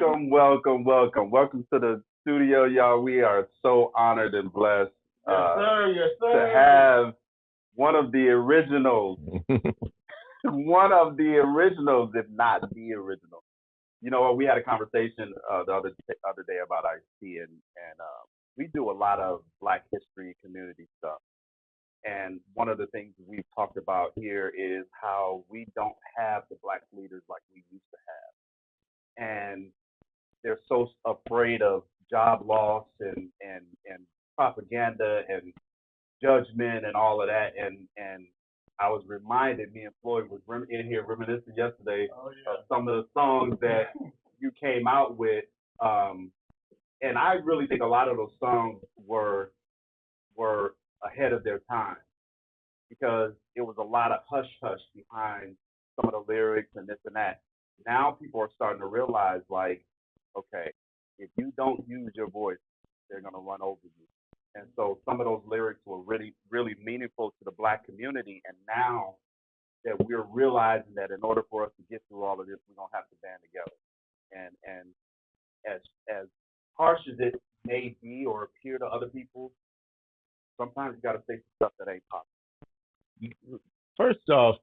Welcome to the studio, y'all. We are so honored and blessed to have one of the originals, one of the originals, if not the original. You know what? We had a conversation the other day about IT, and we do a lot of Black History community stuff. And one of the things we've talked about here is how we don't have the Black leaders like we used to have, and they're so afraid of job loss and propaganda and judgment and all of that. And I was reminded, me and Floyd was in here reminiscing yesterday of some of the songs that you came out with. Um, and I really think a lot of those songs were ahead of their time because it was a lot of hush hush behind some of the lyrics and this and that. Now people are starting to realize, like, okay, if you don't use your voice, they're gonna run over you. And so some of those lyrics were really, really meaningful to the Black community. And now that we're realizing that in order for us to get through all of this, we're gonna have to band together. And as harsh as it may be or appear to other people, sometimes you gotta say some stuff that ain't popular. First off,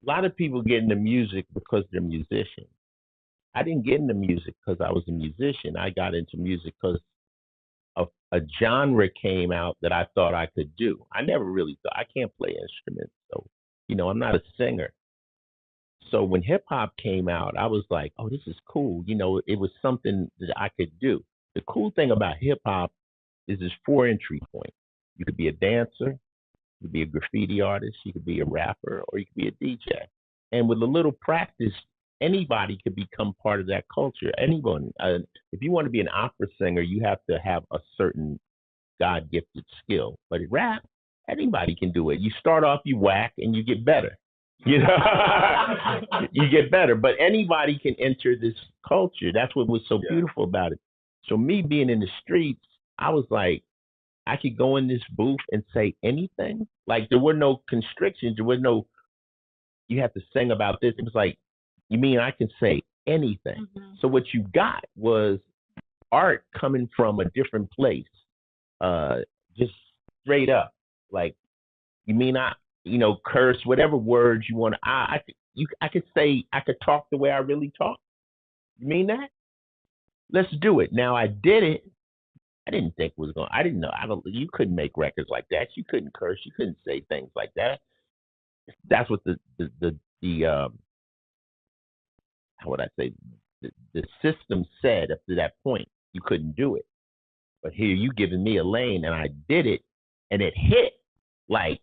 a lot of people get into music because they're musicians. I didn't get into music because I was a musician. I got into music because a genre came out that I thought I could do. I never really thought I can't play instruments, so I'm not a singer. So when hip hop came out, I was like, oh, this is cool. It was something that I could do. The cool thing about hip hop is there's four entry points. You could be a dancer, you could be a graffiti artist, you could be a rapper, or you could be a DJ. And with a little practice, anybody could become part of that culture. Anyone. If you want to be an opera singer, you have to have a certain God gifted skill. But rap, anybody can do it. You start off, you whack, and you get better. You know, you get better. But anybody can enter this culture. That's what was so beautiful about it. So me being in the streets, I was like, I could go in this booth and say anything. Like there were no constrictions. There was no, you have to sing about this. It was like, you mean I can say anything? Mm-hmm. So what you got was art coming from a different place, just straight up. Like, you mean curse, whatever words you want. I could say, I could talk the way I really talk. You mean that? Let's do it. Now I did it. I didn't think it was going. I didn't know. You couldn't make records like that. You couldn't curse. You couldn't say things like that. That's what the how would I say, the system said up to that point. You couldn't do it. But here you giving me a lane and I did it and it hit like,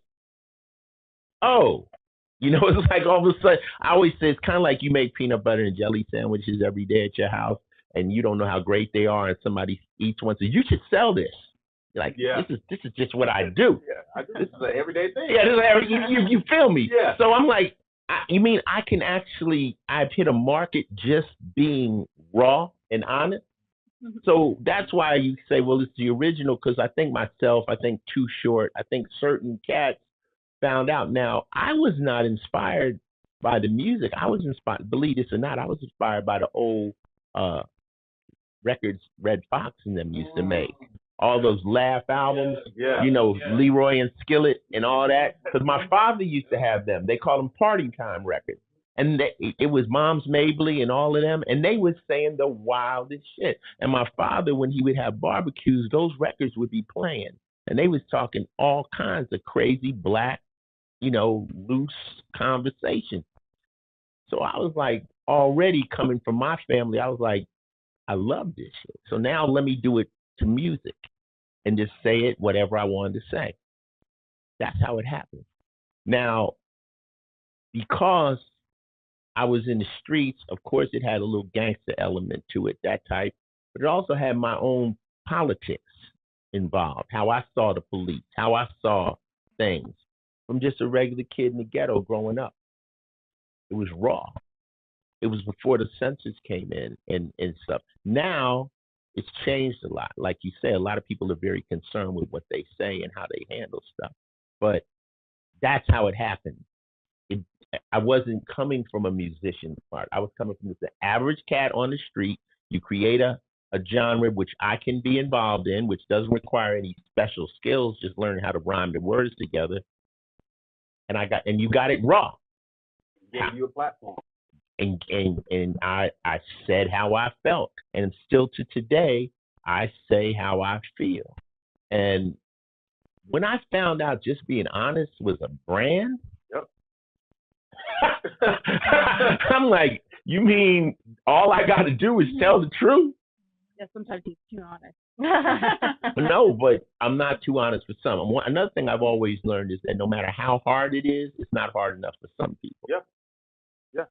oh, it's like all of a sudden, I always say it's kind of like you make peanut butter and jelly sandwiches every day at your house and you don't know how great they are and somebody eats one, says, you should sell this. You're like, this is just what I do. Yeah, this is an everyday thing. Yeah, you feel me? Yeah. So I'm like, you mean I can actually, I've hit a market just being raw and honest? Mm-hmm. So that's why you say, well, it's the original, because I think Too Short, I think certain cats found out. Now, I was not inspired by the music. I was inspired, believe this or not, I was inspired by the old records Red Fox and them used to make. All those Laugh albums, Leroy and Skillet and all that. Because my father used to have them. They called them party time records. And it was Mom's Mabley and all of them. And they were saying the wildest shit. And my father, when he would have barbecues, those records would be playing. And they was talking all kinds of crazy Black, loose conversation. So I was like, already coming from my family, I was like, I love this shit. So now let me do it to music and just say it whatever I wanted to say. That's how it happened. Now, because I was in the streets, of course it had a little gangster element to it, that type, but it also had my own politics involved, how I saw the police, how I saw things from just a regular kid in the ghetto growing up. It was raw. It was before the census came in and stuff. Now it's changed a lot. Like you say, a lot of people are very concerned with what they say and how they handle stuff. But that's how it happened. I wasn't coming from a musician's part. I was coming from the average cat on the street. You create a genre which I can be involved in, which doesn't require any special skills, just learning how to rhyme the words together. And you got it raw. Gave you a platform. And I said how I felt. And still to today, I say how I feel. And when I found out just being honest was a brand, yep. I'm like, you mean all I got to do is tell the truth? Yeah, sometimes he's too honest. No, but I'm not too honest for some. Another thing I've always learned is that no matter how hard it is, it's not hard enough for some people. Yeah. Yeah.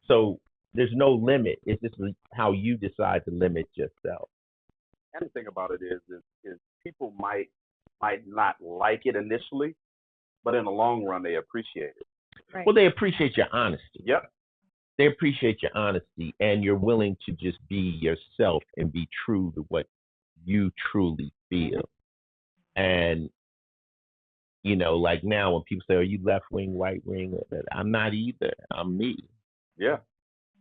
So there's no limit. It's just how you decide to limit yourself. And the thing about it is people might not like it initially, but in the long run they appreciate it. Right. Well, they appreciate your honesty. Yep. They appreciate your honesty, and you're willing to just be yourself and be true to what you truly feel. And you know, like now when people say, "Are you left wing, right wing?" I'm not either. I'm me. Yeah.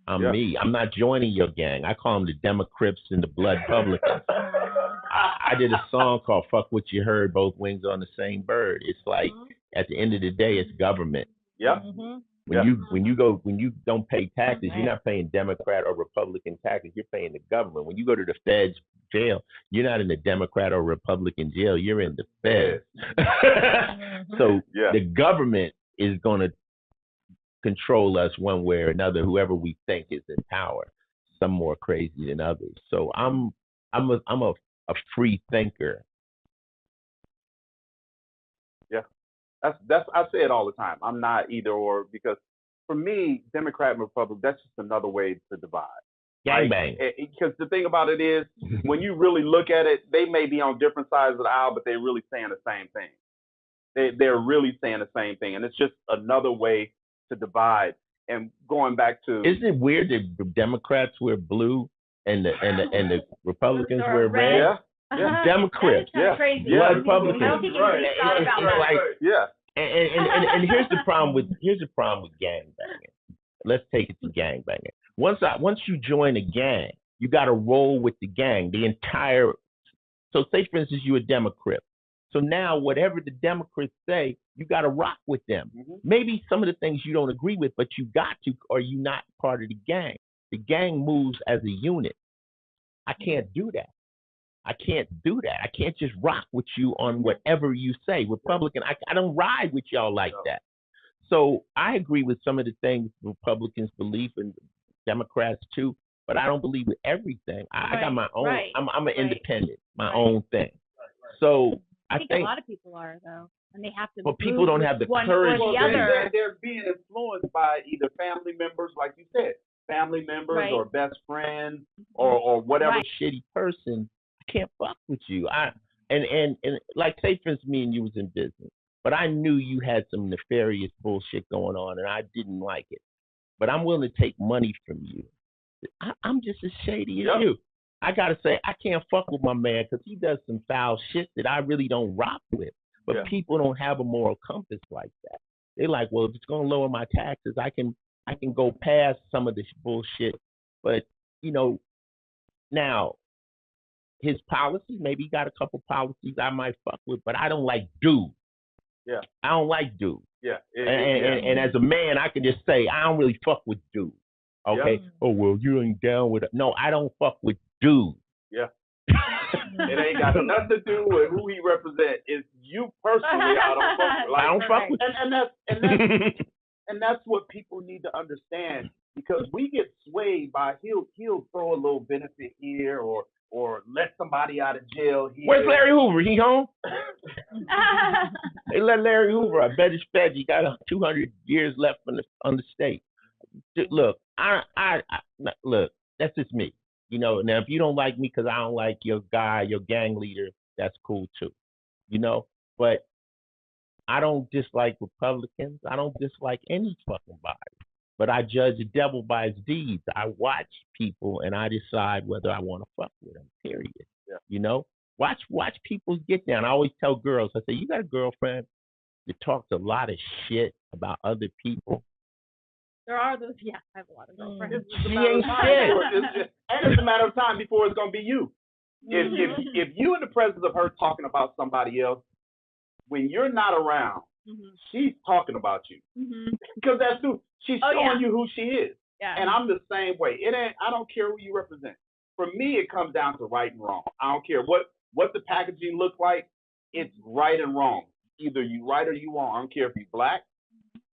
I'm me. I'm not joining your gang. I call them the Democrats and the Blood Publicans. I did a song called "Fuck What You Heard." Both wings on the same bird. It's like at the end of the day, it's government. Yep. When you don't pay taxes, you're not paying Democrat or Republican taxes. You're paying the government. When you go to the feds jail, you're not in the Democrat or Republican jail. You're in the feds. So the government is going to control us one way or another. Whoever we think is in power, some more crazy than others. So I'm a free thinker. Yeah. That's I say it all the time. I'm not either or, because for me, Democrat and Republican, that's just another way to divide. Gangbang. Because the thing about it is, when you really look at it, they may be on different sides of the aisle, but they're really saying the same thing. They're really saying the same thing, and it's just another way to divide. And going back to, isn't it weird that the Democrats wear blue and the Republicans wear red? Yeah. Yeah. Democrats, crazy. Blood Republicans. I don't think anybody thought about that. Yeah. And here's the problem with gangbanging. Let's take it to gangbanging. Once you join a gang, you got to roll with the gang. So say for instance you're a Democrat. So now whatever the Democrats say, you got to rock with them. Mm-hmm. Maybe some of the things you don't agree with, but you got to, or you're not part of the gang. The gang moves as a unit. I can't do that. I can't just rock with you on whatever you say. Republican, I don't ride with y'all like that. So I agree with some of the things Republicans believe and Democrats too, but I don't believe with everything. I got my own. I'm an independent, my own thing. So I think a lot of people are though, and they have to. But people don't have the courage. Or the other. They're being influenced by either family members, like you said, family members or best friends or whatever shitty person. Can't fuck with you. And like say for instance, me and you was in business, but I knew you had some nefarious bullshit going on, and I didn't like it. But I'm willing to take money from you. I'm just as shady as you. I gotta say I can't fuck with my man because he does some foul shit that I really don't rock with. But people don't have a moral compass like that. They're like, well, if it's gonna lower my taxes, I can go past some of this bullshit. But you know, now. His policies, maybe he got a couple policies I might fuck with, but I don't like dude. Yeah. I don't like dude. Yeah. And as a man, I can just say, I don't really fuck with dude. Okay? Yeah. Oh, well, you ain't down with it. No, I don't fuck with dude. Yeah. It ain't got nothing to do with who he represents. It's you personally I don't fuck with. And that's what people need to understand, because we get swayed by he'll throw a little benefit here or let somebody out of jail here. Where's Larry Hoover? He home? They let Larry Hoover. I bet it's fed. He got 200 years left on the state. Look, look. That's just me. You know. Now, if you don't like me because I don't like your guy, your gang leader, that's cool too. You know. But I don't dislike Republicans. I don't dislike any fucking body. But I judge the devil by his deeds. I watch people and I decide whether I want to fuck with them, period. Yeah. You know? Watch people get down. I always tell girls, I say, you got a girlfriend? that talks a lot of shit about other people. There are those. Yeah, I have a lot of girlfriends. She ain't shit. And it's a matter of time before it's gonna be you. If you in the presence of her talking about somebody else, when you're not around, she's talking about you. Because that's who she's showing you who she is. Yeah. And I'm the same way. It ain't. I don't care who you represent. For me, it comes down to right and wrong. I don't care what the packaging looks like. It's right and wrong. Either you right or you wrong. I don't care if you're black.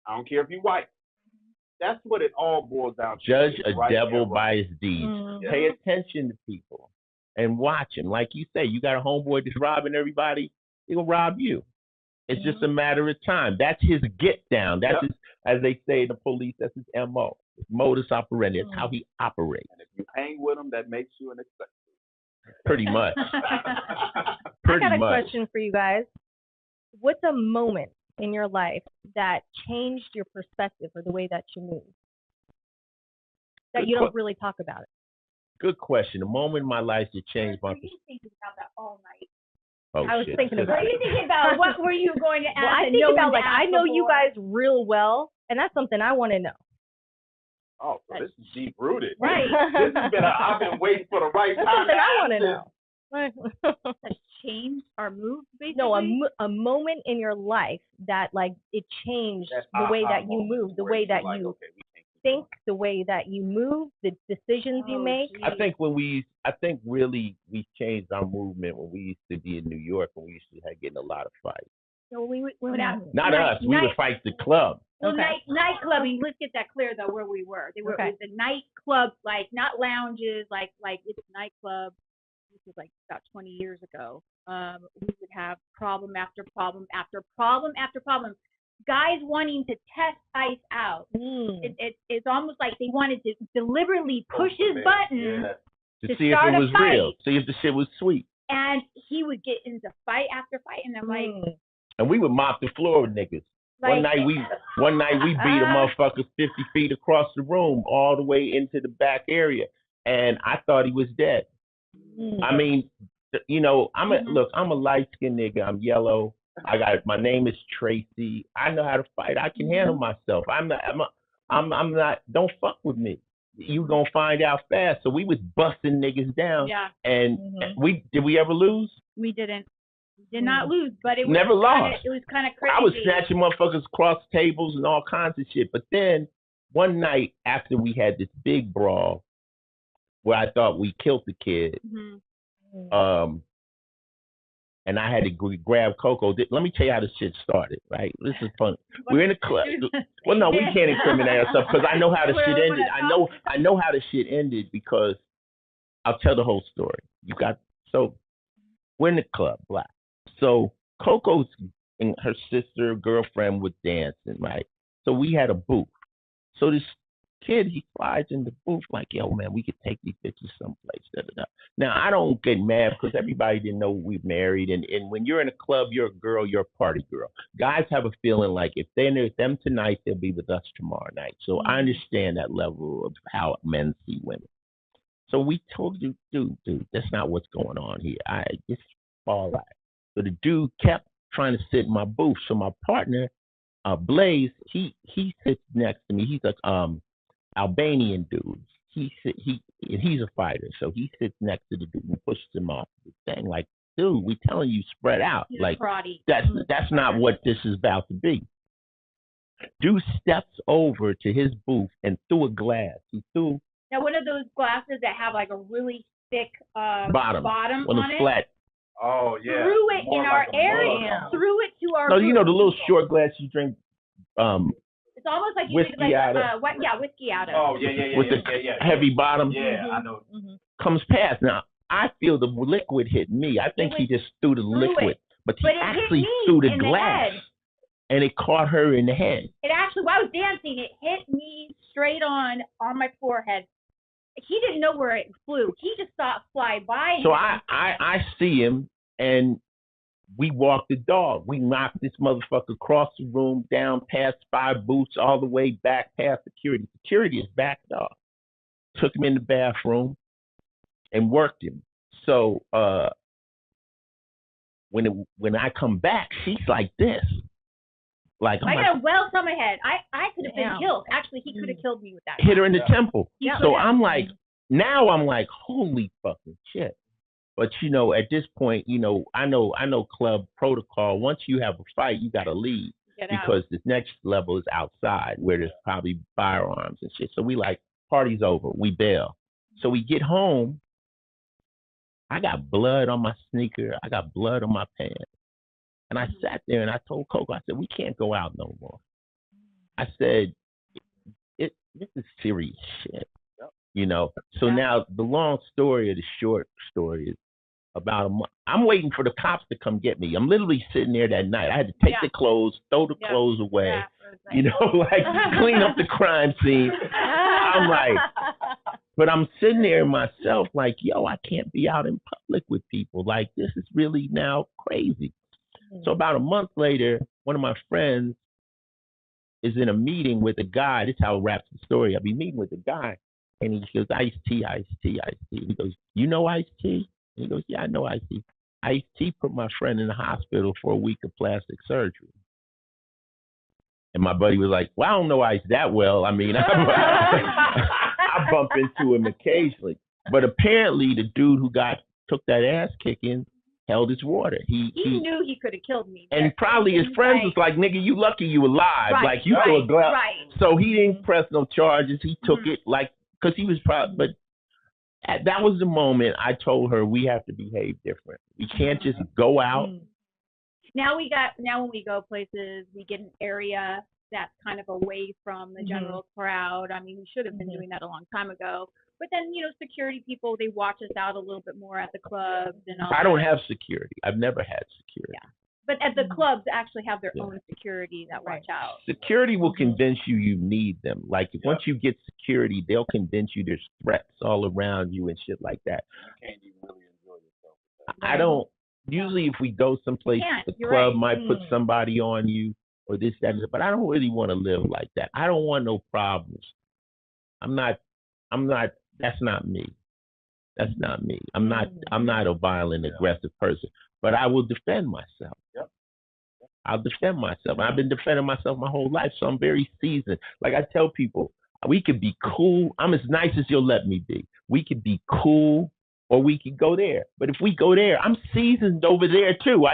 I don't care if you're white. That's what it all boils down to. Judge a devil by his deeds. Pay attention to people and watch him. Like you say, you got a homeboy that's robbing everybody, he'll rob you. It's just a matter of time. That's his get down. That's his, as they say in the police, that's his MO. Modus operandi. That's how he operates. And if you hang with him, that makes you an exception. Pretty much. I got a question for you guys. What's a moment in your life that changed your perspective or the way that you move? That you don't really talk about it. Good question. A moment in my life that changed my perspective. I was thinking about that all night. I was thinking about it. What are you thinking about? What were you going to ask? Well, I think about, like, I know you guys real well, and that's something I want to know. Oh, so this is deep rooted. Right. This has been I've been waiting for the right time. That's something I want to know. Has changed or moved, basically? No, a moment in your life that, like, it changed the way that you move, the way that you think, the way that you move, the decisions you make. I think really we changed our movement when we used to be in New York, when we used to get in a lot of fights. So we went out. Not us. We would fight the club. Well, nightclubbing. Let's get that clear though. Where we were, it was the nightclub, like not lounges, like it's nightclub. This was like about 20 years ago. We would have problem after problem after problem after problem. Guys wanting to test Ice out. It's almost like they wanted to deliberately push his button to see if it was real, see if the shit was sweet. And he would get into fight after fight, and I'm like. And we would mop the floor with niggas. One night we beat a motherfucker 50 feet across the room, all the way into the back area, and I thought he was dead. I mean, you know, I'm a light skinned nigga. I'm yellow. My name is Tracy. I know how to fight. I can handle myself. I'm not. Don't fuck with me. You gonna find out fast. So we was busting niggas down. Yeah. And did we ever lose? We didn't. Did not lose, but it was never lost. It was kind of crazy. I was snatching motherfuckers across tables and all kinds of shit. But then one night after we had this big brawl, where I thought we killed the kid, and I had to grab Coco. Let me tell you how this shit started. Right? This is fun. We're in a club. Well, no, we can't incriminate ourselves because I know how the shit ended. I know how the shit ended because I'll tell the whole story. We're in the club, black. So Coco's and her sister, girlfriend were dancing, right? So we had a booth. So this kid, he slides in the booth like, yo, man, we could take these bitches someplace. Da, da, da. Now, I don't get mad because everybody didn't know we married. And when you're in a club, you're a girl, you're a party girl. Guys have a feeling like if they're with them tonight, they'll be with us tomorrow night. So I understand that level of how men see women. So we told you, dude, that's not what's going on here. It's all right. So the dude kept trying to sit in my booth. So my partner, Blaze, he sits next to me. He's a Albanian dude. He's a fighter. So he sits next to the dude and pushes him off the thing. Like, dude, we telling you spread out. He's like karate. That's not what this is about to be. Dude steps over to his booth and threw a glass. He threw one of those glasses that have like a really thick bottom on it. Flat. Oh yeah. Threw it in our area. Threw it to our. No, you know the little short glass you drink. It's almost like you whiskey drink out of. Whiskey out of. Oh yeah. With the heavy bottom. Yeah, I know. Comes past. Now I feel the liquid hit me. I think he just threw the liquid, but he actually threw the glass, and it caught her in the head. It actually, while I was dancing, it hit me straight on my forehead. He didn't know where it flew. He just saw it fly by him. So I see him, and we walk the dog. We knocked this motherfucker across the room, down past 5 booths, all the way back past security. Security is back, dog. Took him in the bathroom and worked him. So when I come back, she's like this. Like I got a welt on my head. I could have been killed. Actually, he could have killed me with that. Hit her in the temple. Yeah. So I'm like, now I'm like, holy fucking shit. But you know, at this point, you know, I know club protocol. Once you have a fight, you gotta leave because the next level is outside where there's probably firearms and shit. So we like, party's over, we bail. So we get home. I got blood on my sneaker. I got blood on my pants. And I sat there and I told Coco, I said, we can't go out no more. I said, this is serious shit. You know. So now the long story or the short story is about a month. I'm waiting for the cops to come get me. I'm literally sitting there that night. I had to take the clothes, throw the clothes away, you know, like clean up the crime scene. I'm like, but I'm sitting there myself like, yo, I can't be out in public with people. Like, this is really now crazy. So about a month later, one of my friends is in a meeting with a guy. This is how it wraps the story. I'll be meeting with a guy, and he goes, Ice-T, Ice-T, Ice-T. He goes, you know Ice-T? And he goes, yeah, I know Ice-T. Ice-T put my friend in the hospital for a week of plastic surgery. And my buddy was like, well, I don't know Ice that well. I mean, I bump into him occasionally. But apparently the dude who took that ass kicking held his water. He knew he could have killed me. And probably his friends was like, nigga, you lucky you alive. Right, like, you threw a glove. Right. So he didn't press no charges. He took it like, because he was probably, but that was the moment I told her we have to behave different. We can't just go out. Now when we go places, we get an area that's kind of away from the general crowd. I mean, we should have been doing that a long time ago. But then, you know, security people, they watch us out a little bit more at the clubs and all. I don't have security. I've never had security. Yeah. But at the clubs actually have their own security that watch out. Security will convince you need them. Like, once you get security, they'll convince you there's threats all around you and shit like that. You can't even really enjoy yourself with that. I don't. Usually if we go someplace, the club might put somebody on you or this, that, but I don't really want to live like that. I don't want no problems. I'm not, that's not me. That's not me. I'm not a violent, aggressive person, but I will defend myself. I'll defend myself. I've been defending myself my whole life, so I'm very seasoned. Like I tell people, we could be cool. I'm as nice as you'll let me be. We could be cool, or we could go there. But if we go there, I'm seasoned over there too.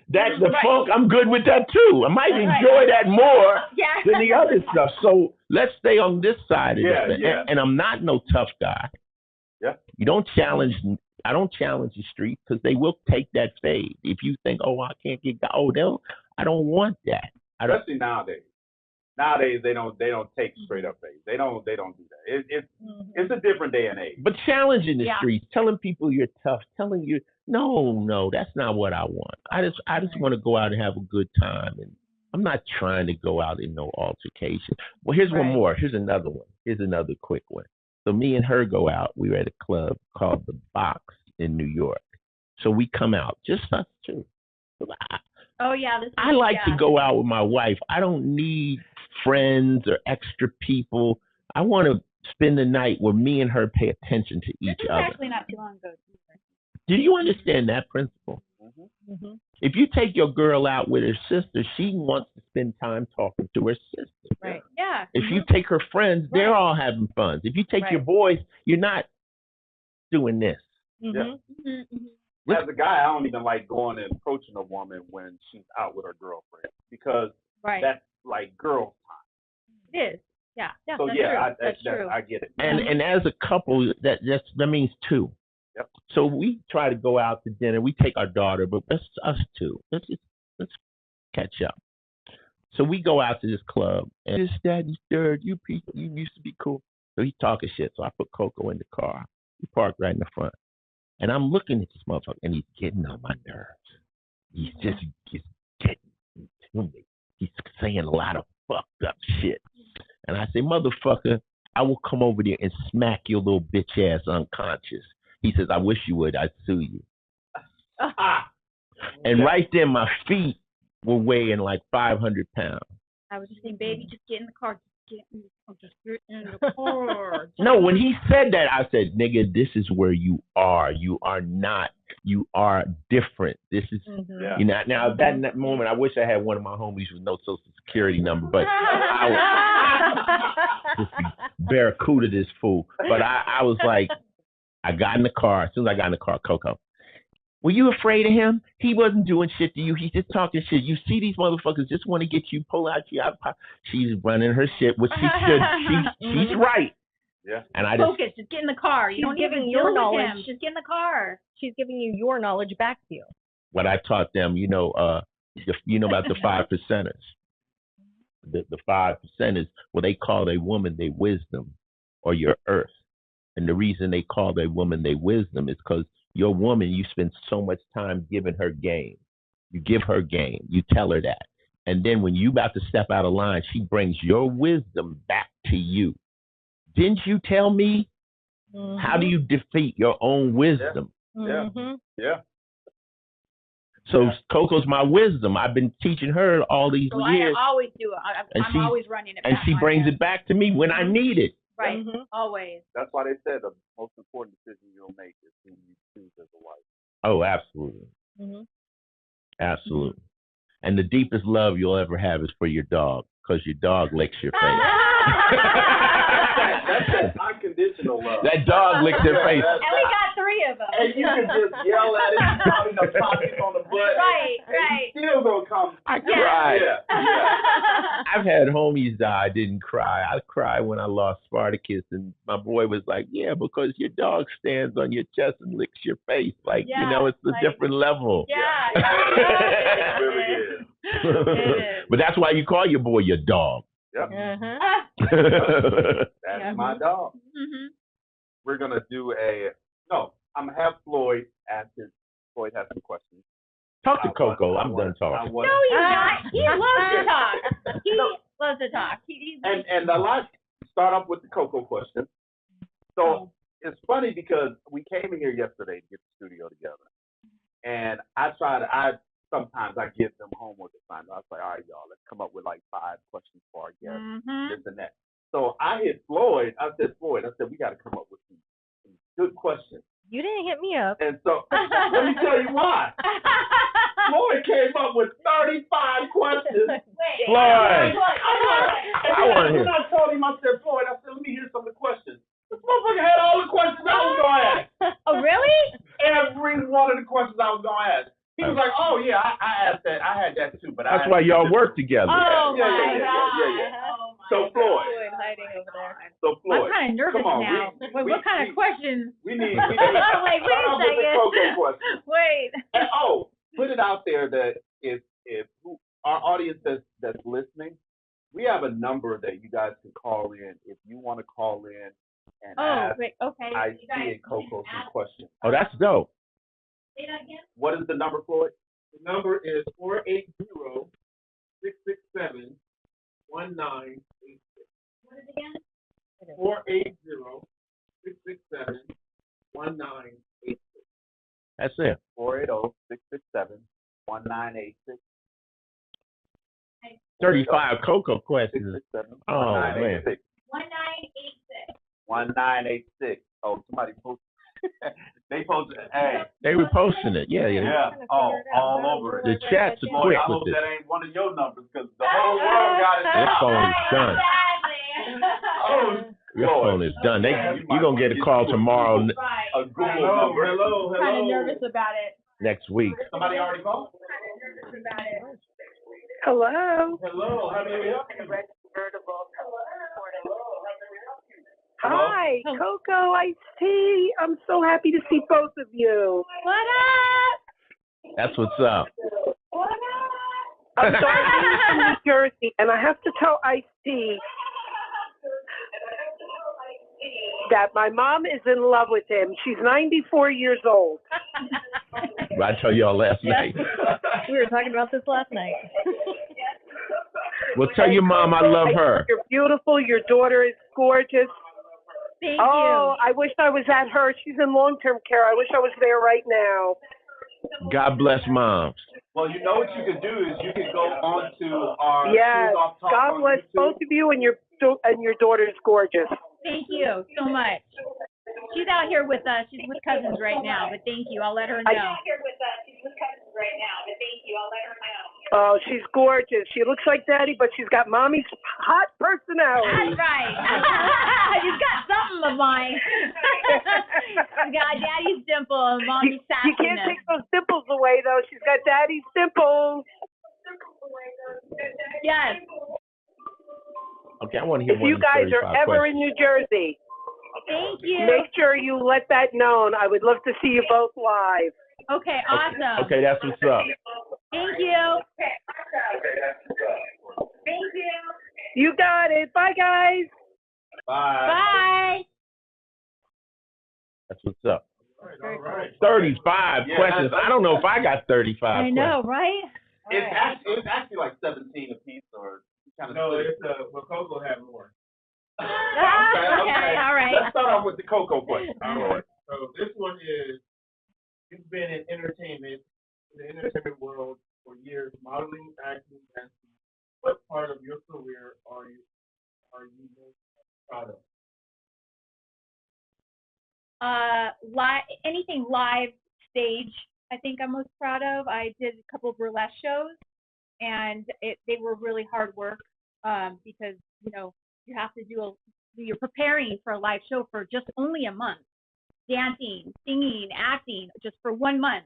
That's the funk. I'm good with that too. I might enjoy that more than the other stuff. So let's stay on this side of it. And I'm not no tough guy. You don't challenge. I don't challenge the street because they will take that fade. If you think, oh, I can't get, I don't want that. Especially nowadays. Nowadays they don't take straight up fades. They don't do that. It's a different day and age. But challenging the streets, telling people you're tough, telling you no, that's not what I want. I just want to go out and have a good time, and I'm not trying to go out in no altercation. Well, here's one more. Here's another one. Here's another quick one. So me and her go out. We were at a club called The Box in New York. So we come out, just us two. I like to go out with my wife. I don't need friends or extra people. I want to spend the night where me and her pay attention to each other. Actually not too long ago. Do you understand that principle? If you take your girl out with her sister, she wants to spend time talking to her sister. Right. Yeah. If you take her friends, they're all having fun. If you take your boys, you're not doing this. As a guy, I don't even like going and approaching a woman when she's out with her girlfriend because that's like girl time. It is. Yeah. So that's true. I get it. And as a couple, that means two. So we try to go out to dinner. We take our daughter, but that's us two. Let's catch up. So we go out to this club, and this, that, and third. You used to be cool. So he's talking shit. So I put Coco in the car. He parked right in the front, and I'm looking at this motherfucker, and he's getting on my nerves. He's getting to me. He's saying a lot of fucked up shit, and I say, motherfucker, I will come over there and smack your little bitch ass unconscious. He says, I wish you would. I'd sue you. And right there, my feet were weighing like 500 pounds. I was just saying, baby, just get in the car. Just get in the car. No, when he said that, I said, nigga, this is where you are. You are not. You are different. This is, you know, now in that moment, I wish I had one of my homies with no social security number, but I was just barracuda this fool. But I was like, I got in the car. As soon as I got in the car, Coco, were you afraid of him? He wasn't doing shit to you. He's just talking shit. You see these motherfuckers just want to get you, pull out you out. She's running her shit, which she should. She's right. Yeah. And I just focus. Just get in the car. You don't giving even your deal with knowledge. him. Just get in the car. She's giving you your knowledge back to you. what I taught them. You know about the 5%ers. The 5% is what they call a woman their wisdom or your earth. And the reason they call a woman their wisdom is because your woman, you spend so much time giving her game. You give her game. You tell her that. And then when you about to step out of line, she brings your wisdom back to you. Didn't you tell me? Mm-hmm. How do you defeat your own wisdom? Yeah. Mm-hmm. Yeah. So Coco's my wisdom. I've been teaching her all these years. I always do it. I'm always running it back. And she brings it back to me when I need it. Right. Mm-hmm. Always. That's why they said the most important decision you'll make is who you choose as a wife. Oh, absolutely. Mm-hmm. Absolutely. And the deepest love you'll ever have is for your dog, because your dog licks your face. That's unconditional love. That dog licks your face. And we got 3 of them. And you can just yell at it. You probably done popped it on the butt. Right. And still gonna come. I cried. Yeah. I've had homies die. I didn't cry. I cried when I lost Spartacus, and my boy was like, "Yeah, because your dog stands on your chest and licks your face. Like, you know, it's a different level." Yeah. It really is. But that's why you call your boy your dog. Yep. Uh-huh. That's my dog. Mm-hmm. We're gonna do I'm gonna have Floyd ask Floyd has some questions. Talk to Coco. I'm done talking. No, he's not. He loves to talk. He loves to talk. And a lot start off with the Coco question. So it's funny because we came in here yesterday to get the studio together, and sometimes I give them homework assignments. I was like, all right, y'all, let's come up with like 5 questions for our guests, this and that. So I hit Floyd. I said, we got to come up with some good questions. You didn't hit me up. And so let me tell you why. Floyd came up with 35 questions. Floyd. When I told him, I said, Floyd, let me hear some of the questions. This motherfucker had all the questions I was going to ask. Oh, really? Every one of the questions I was going to ask. He was like, oh, yeah, I asked that. I had that too. But that's why y'all work together. Oh, yeah. Oh, so, Floyd. Hiding over there. So, Floyd. I'm kind of nervous now. What kind of questions? We need Wait a second. Wait. And, put it out there that if our audience that's listening, we have a number that you guys can call in if you want to call in and ask I see and Coco some questions. Oh, that's dope. Say that again. What is the number, Floyd? The number is 480-667-1986. What is it again? 480-667-1986. That's it. 480-667-1986. 35 Coco questions. Oh, man. 1986. 1986. Oh, somebody posted. They posted. Hey. They were posting it. Yeah. Oh, all over it. The chats are Floyd, quick I hope with it. that ain't one of your numbers because the whole world got it. Your phone is done. Your Lord. phone is done. You're going to get a call tomorrow A Google number. Hello. Kind of nervous about it. next week. Somebody already called? Hello. Hello. How may we help you? Hi, Coco, Ice-T. I'm so happy to see both of you. What up? That's what's up. What up? I'm Darlene from New Jersey, and I have to tell Ice-T that my mom is in love with him. She's 94 years old. I told y'all last night. We were talking about this last night. Well, tell your mom I love her. You're beautiful. Your daughter is gorgeous. Thank Oh, I wish I was at her. She's in long-term care. I wish I was there right now. God bless moms. Well, you know what you could do is you could go on to our Yes. Shoes Off Talk God on bless YouTube. both of you, and your daughter's gorgeous. Thank you so much. She's out here with us. She's with cousins right now, but thank you. I'll let her know. Oh, she's gorgeous. She looks like Daddy, but she's got Mommy's hot personality. That's right. She's got something of mine. She's got Daddy's dimple and Mommy's sassiness. You can't take those dimples away, though. She's got Daddy's dimples. Yes. Okay, I want to hear If one you of guys these are 35 ever questions. in New Jersey, Thank you. make sure you let that known. I would love to see you both live. Okay, awesome. Okay, that's what's up. Thank you. You got it. Bye, guys. Bye. Bye. That's what's up. All right. 35 Yeah, questions. I don't know if I got 35 I know, right? It's actually like 17 apiece, or kind of. No, it's well, Coco had more. Okay. All right. Let's start off with the Coco question. All right. So this one is: you've been in the entertainment world for years, modeling, acting, dancing. What part of your career are you most proud of? Anything live stage, I think I'm most proud of. I did a couple of burlesque shows, and they were really hard work because you have to you're preparing for a live show for just only a month, dancing, singing, acting, just for 1 month,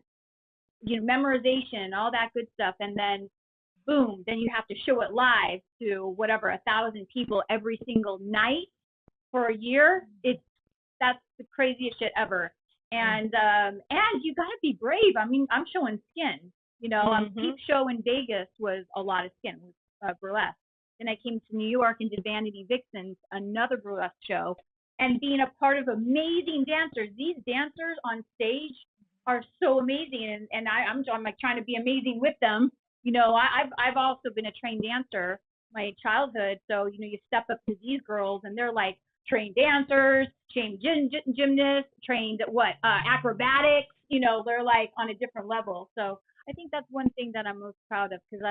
memorization, all that good stuff, and then boom, then you have to show it live to whatever 1,000 people every single night for a year. That's the craziest shit ever. And you gotta be brave. I mean, I'm showing skin. Peep Show in Vegas was a lot of skin, burlesque. Then I came to New York and did Vanity Vixens, another burlesque show, and being a part of amazing dancers. These dancers on stage are so amazing, and I'm like trying to be amazing with them. I've also been a trained dancer my childhood, so you step up to these girls and they're like trained dancers, trained gymnasts, trained acrobatics. They're like on a different level. So I think that's one thing that I'm most proud of, because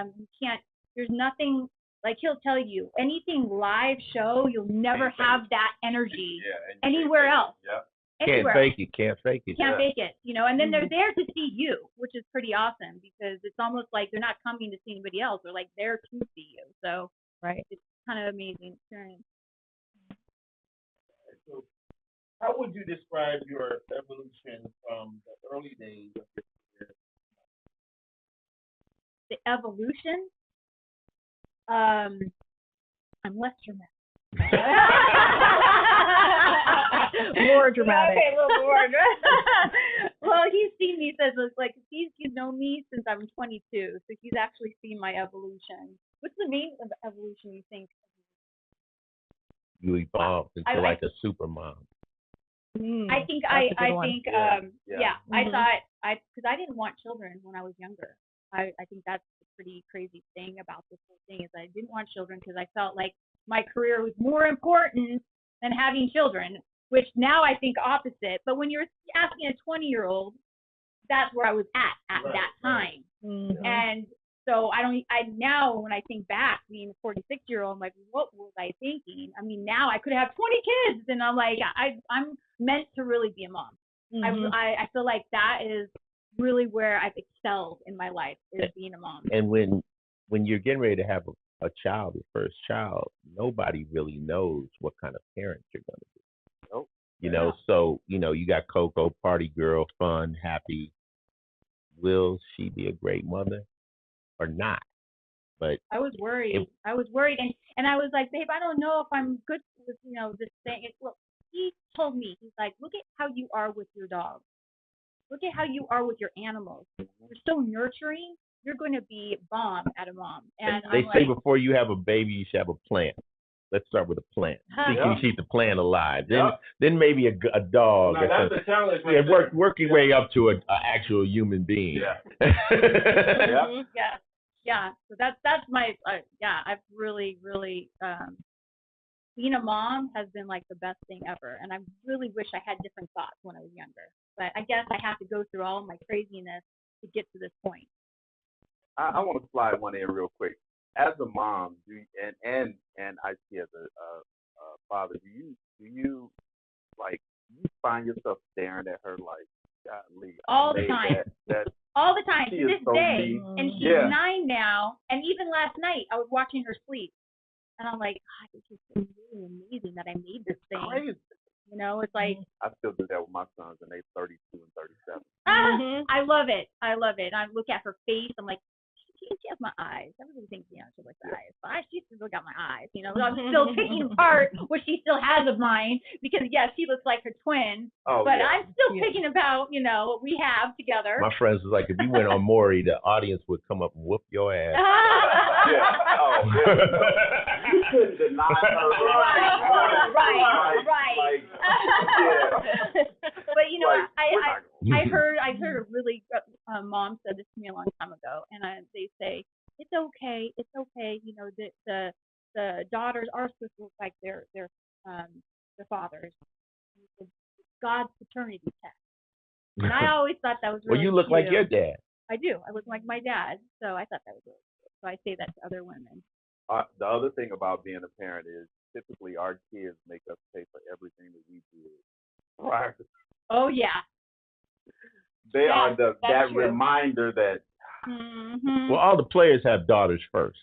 there's nothing, like he'll tell you, anything live show, you'll never have that energy anywhere else. Yeah. Can't fake it. Can't fake it. Can't fake it, and then they're there to see you, which is pretty awesome, because it's almost like they're not coming to see anybody else. They're like there to see you. So it's kind of amazing experience. So, how would you describe your evolution from the early days of your career? The evolution? I'm less dramatic. More dramatic. Okay, a little more. Well, he's seen me since he's known me since I'm 22, so he's actually seen my evolution. What's the main evolution you think? You evolved into like a super mom. I think I thought because I didn't want children when I was younger. I think that's the pretty crazy thing about this whole thing, is I didn't want children because I felt like my career was more important than having children, which now I think opposite. But when you're asking a 20-year-old, that's where I was at that time. Mm-hmm. And so now when I think back, being a 46-year-old, I'm like, what was I thinking? I mean, now I could have 20 kids, and I'm like, I'm meant to really be a mom. Mm-hmm. I feel like that is really where I've excelled in my life, is being a mom. And when you're getting ready to have a child, your first child, nobody really knows what kind of parent you're going to be. Nope. So, you got Coco, party girl, fun, happy. Will she be a great mother or not? But I was worried. And I was like, babe, I don't know if I'm good with, this thing. Well, he told me, he's like, look at how you are with your dog. Look at how you are with your animals. You're so nurturing. You're going to be bomb at a mom. And they say before you have a baby, you should have a plant. Let's start with a plant. See, can you keep the plant alive? Then maybe a dog. Now, that's the challenge. Work your way up to an actual human being. Yeah. Yeah. So that's my I've really being a mom has been like the best thing ever, and I really wish I had different thoughts when I was younger. But I guess I have to go through all of my craziness to get to this point. I want to slide one in real quick. As a mom, and I see as a father, do you like you find yourself staring at her like, golly, all the time. That all the time she to is this so day. mean. And she's Yeah. 9 now. And even last night, I was watching her sleep. And I'm like, God, this is so really amazing that I made this thing. Crazy. You know, it's like. I still do that with my sons, and they're 32 and 37. I love it. I look at her face. I'm like, she has my eyes. Everybody thinks, you know, she looks at eyes. But she still got my eyes. You know, I'm still picking apart what she still has of mine because, yes, she looks like her twin. Oh, but yeah. I'm still picking about, you know, what we have together. My friends was like, if you went on Maury, the audience would come up and whoop your ass. Yeah. Oh, yeah. You couldn't deny her. Right. Like, yeah. But you know, like, I heard a really mom said this to me a long time ago, and they say it's okay. You know, the daughters are supposed to look like their fathers. It's God's paternity test. And I always thought that was really well, you look cute. like your dad. I do. I look like my dad, so I thought that was really cute. So I say that to other women. The other thing about being a parent is typically our kids make us pay for everything that we do. Right. Oh yeah. They are that true. reminder that. Mm-hmm. Well, all the players have daughters first.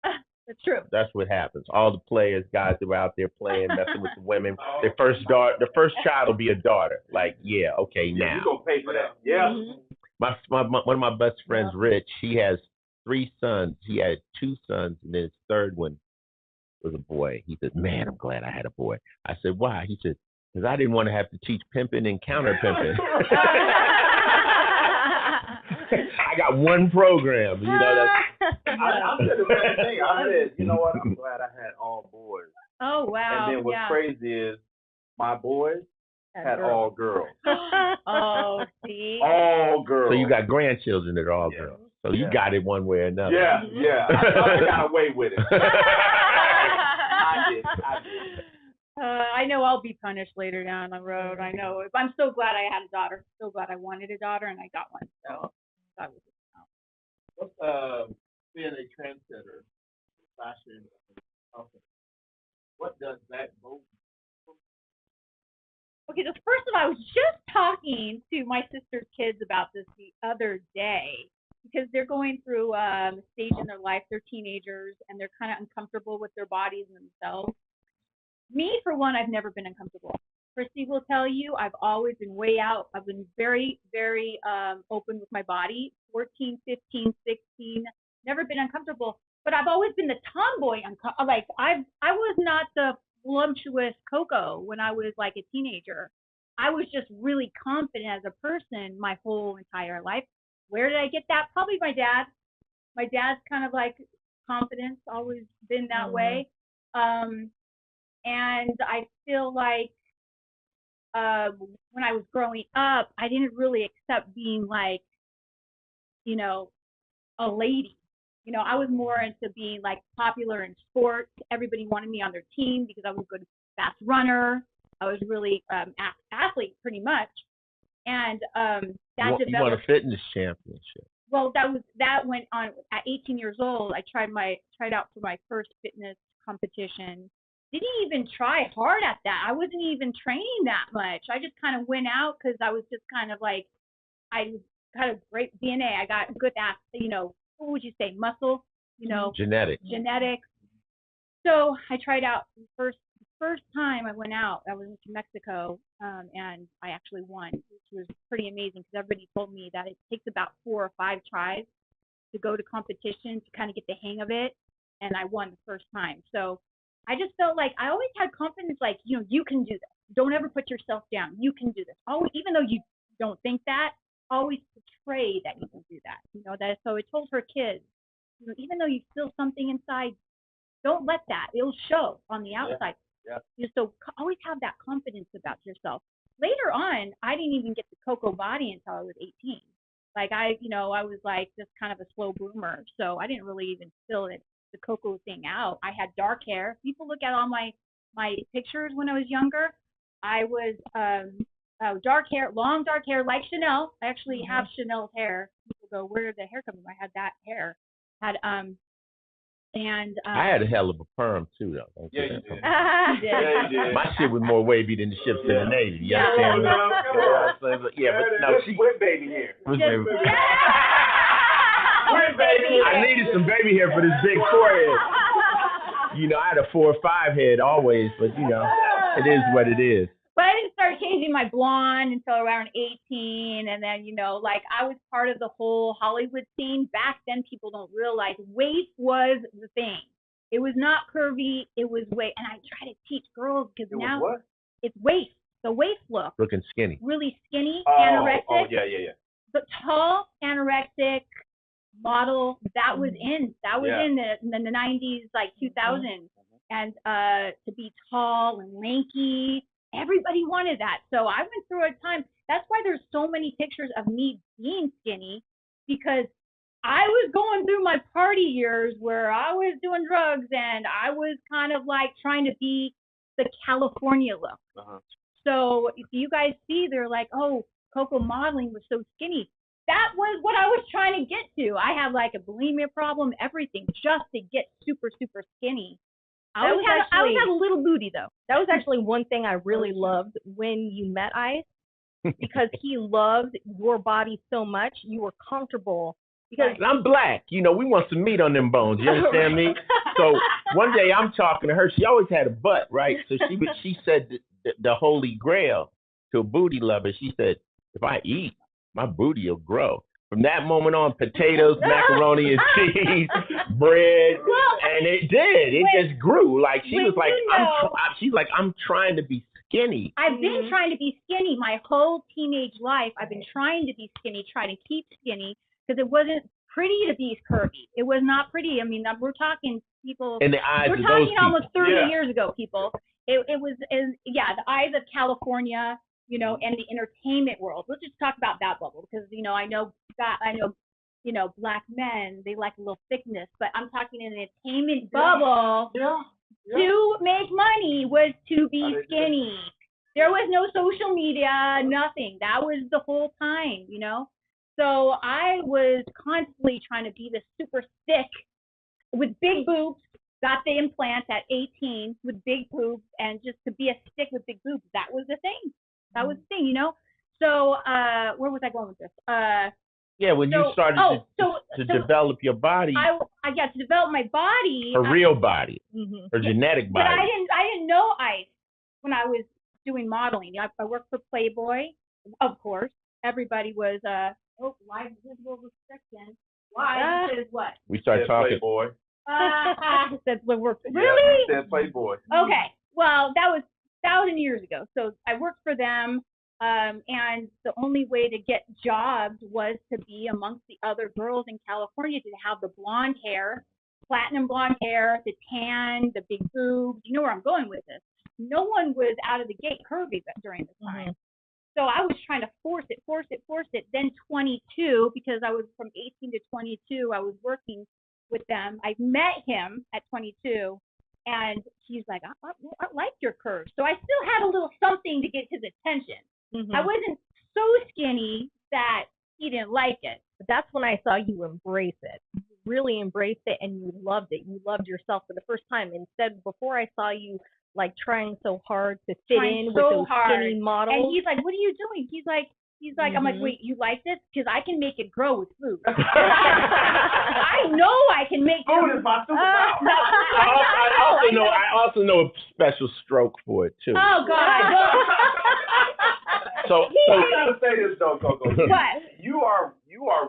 That's true. That's what happens. All the players, guys that were out there playing, messing with the women, their first child will be a daughter. Like, yeah, okay, now. You're gonna pay for that. Yeah. Mm-hmm. One of my best friends, Rich, he has 3 sons. He had 2 sons, and then his third one was a boy. He said, "Man, I'm glad I had a boy." I said, "Why?" He said, "Because I didn't want to have to teach pimping and counter pimping." I got one program, you know. I said the same thing. I said, you know what? I'm glad I had all boys. Oh wow! And then what's crazy is my boys had all girls. Oh, see. All girls. So you got grandchildren that are all girls. So you got it one way or another. Yeah. I got away with it. I did. I know I'll be punished later down the road. I know. I'm so glad I had a daughter. So glad I wanted a daughter, and I got one. So that was. What's being a trendsetter, fashion, what does that mean? Okay, so first of all, I was just talking to my sister's kids about this the other day because they're going through a stage in their life. They're teenagers, and they're kind of uncomfortable with their bodies and themselves. Me, for one, I've never been uncomfortable. Christy will tell you, I've always been way out. I've been very, very open with my body. 14, 15, 16, never been uncomfortable. But I've always been the tomboy. I was not the voluptuous Coco when I was like a teenager. I was just really confident as a person my whole entire life. Where did I get that? Probably my dad. My dad's kind of like confidence, always been that way. And I feel like when I was growing up, I didn't really accept being like, you know, a lady. You know, I was more into being like popular in sports. Everybody wanted me on their team because I was a good fast runner. I was really athlete pretty much. And that you won a fitness championship. Well, that went on at 18 years old. I tried out for my first fitness competition. Didn't even try hard at that. I wasn't even training that much. I just kind of went out because I was just kind of like, I was kind of great DNA. I got good at, you know, what would you say, muscle, you know, genetics. So I tried out the first time I went out. I went to Mexico, and I actually won, which was pretty amazing because everybody told me that it takes about 4 or 5 tries to go to competition to kind of get the hang of it, and I won the first time. So I just felt like I always had confidence, like, you know, you can do this. Don't ever put yourself down. You can do this. Always, even though you don't think that, always portray that you can do that. You know, that. So I told her kids, you know, even though you feel something inside, don't let that. It'll show on the outside. Yeah. You know, so always have that confidence about yourself. Later on, I didn't even get the Coco body until I was 18. Like I was like just kind of a slow bloomer. So I didn't really even feel it. The Coco thing out. I had dark hair. People look at all my pictures when I was younger. I was dark hair, long dark hair, like Chanel. I actually have Chanel's hair. People people go, where did the hair come from? I had that hair. I had a hell of a perm too, though. Yeah, you did. You did. My shit was more wavy than the ships in the Navy. You understand me? Yeah, but no, she with baby hair. was baby. I needed some baby hair for this big forehead. You know, I had a 4 or 5 head always, but you know, it is what it is. But I didn't start changing my blonde until around 18, and then, you know, like I was part of the whole Hollywood scene. Back then, people don't realize waist was the thing. It was not curvy, it was waist. And I try to teach girls because now it's waist, the waist look. Looking skinny. Really skinny, anorexic. Oh, yeah. But tall, anorexic, model, that was in. That was in the 90s, like 2000s. And to be tall and lanky, everybody wanted that. So I went through a time. That's why there's so many pictures of me being skinny, because I was going through my party years where I was doing drugs and I was kind of like trying to be the California look. So if you guys see, they're like, oh, Coco modeling was so skinny. That was what I was trying to get to. I have like a bulimia problem, everything, just to get super, super skinny. I always had a little booty, though. That was actually one thing I really loved when you met Ice, because he loved your body so much. You were comfortable. Because I'm black. You know, we want some meat on them bones. You understand me? So one day I'm talking to her. She always had a butt, right? So she said the holy grail to a booty lover. She said, if I eat, my booty will grow. From that moment on, potatoes, macaroni and cheese, bread, and it did. It just grew. Like she was like, she's like, I'm trying to be skinny. I've been trying to be skinny my whole teenage life. I've been trying to be skinny, trying to keep skinny, because it wasn't pretty to be curvy. It was not pretty. I mean, we're talking people. In the eyes of those We're talking people. almost 30 years ago, people. It was, the eyes of California, you know, and the entertainment world. Let's just talk about that bubble, because, you know, I know, you know, black men, they like a little thickness, but I'm talking in an entertainment bubble. To make money was to be skinny. There was no social media, nothing. That was the whole time, you know. So I was constantly trying to be the super thick with big boobs. Got the implant at 18 with big boobs, and just to be a stick with big boobs, that was the thing. That was the thing, you know. So where was I going with this? When you started to develop your body. I got to develop my body. Her real body. Her genetic body. But I didn't know Ice when I was doing modeling. I worked for Playboy, of course. Everybody was live visible restriction. Why? Because what? We started talking. Playboy. That's what we're really. Yeah, said Playboy. Okay. Well, that was 1,000 years ago. So I worked for them. And the only way to get jobs was to be amongst the other girls in California, to have the blonde hair, platinum blonde hair, the tan, the big boobs. You know where I'm going with this. No one was out of the gate curvy during this time. So I was trying to force it. Then 22, because I was from 18 to 22, I was working with them. I met him at 22, and he's like, I like your curves. So I still had a little something to get his attention. I wasn't so skinny that he didn't like it. But that's when I saw you embrace it. You really embraced it, and you loved it. You loved yourself for the first time. Instead, before I saw you like trying so hard to fit in with those skinny models. And he's like, what are you doing? He's like, I'm like, wait, you like this? Because I can make it grow with food. I know I can make it. Food is my superpower. I also know a special stroke for it too. Oh God. So I gotta say this though, Coco. What? You are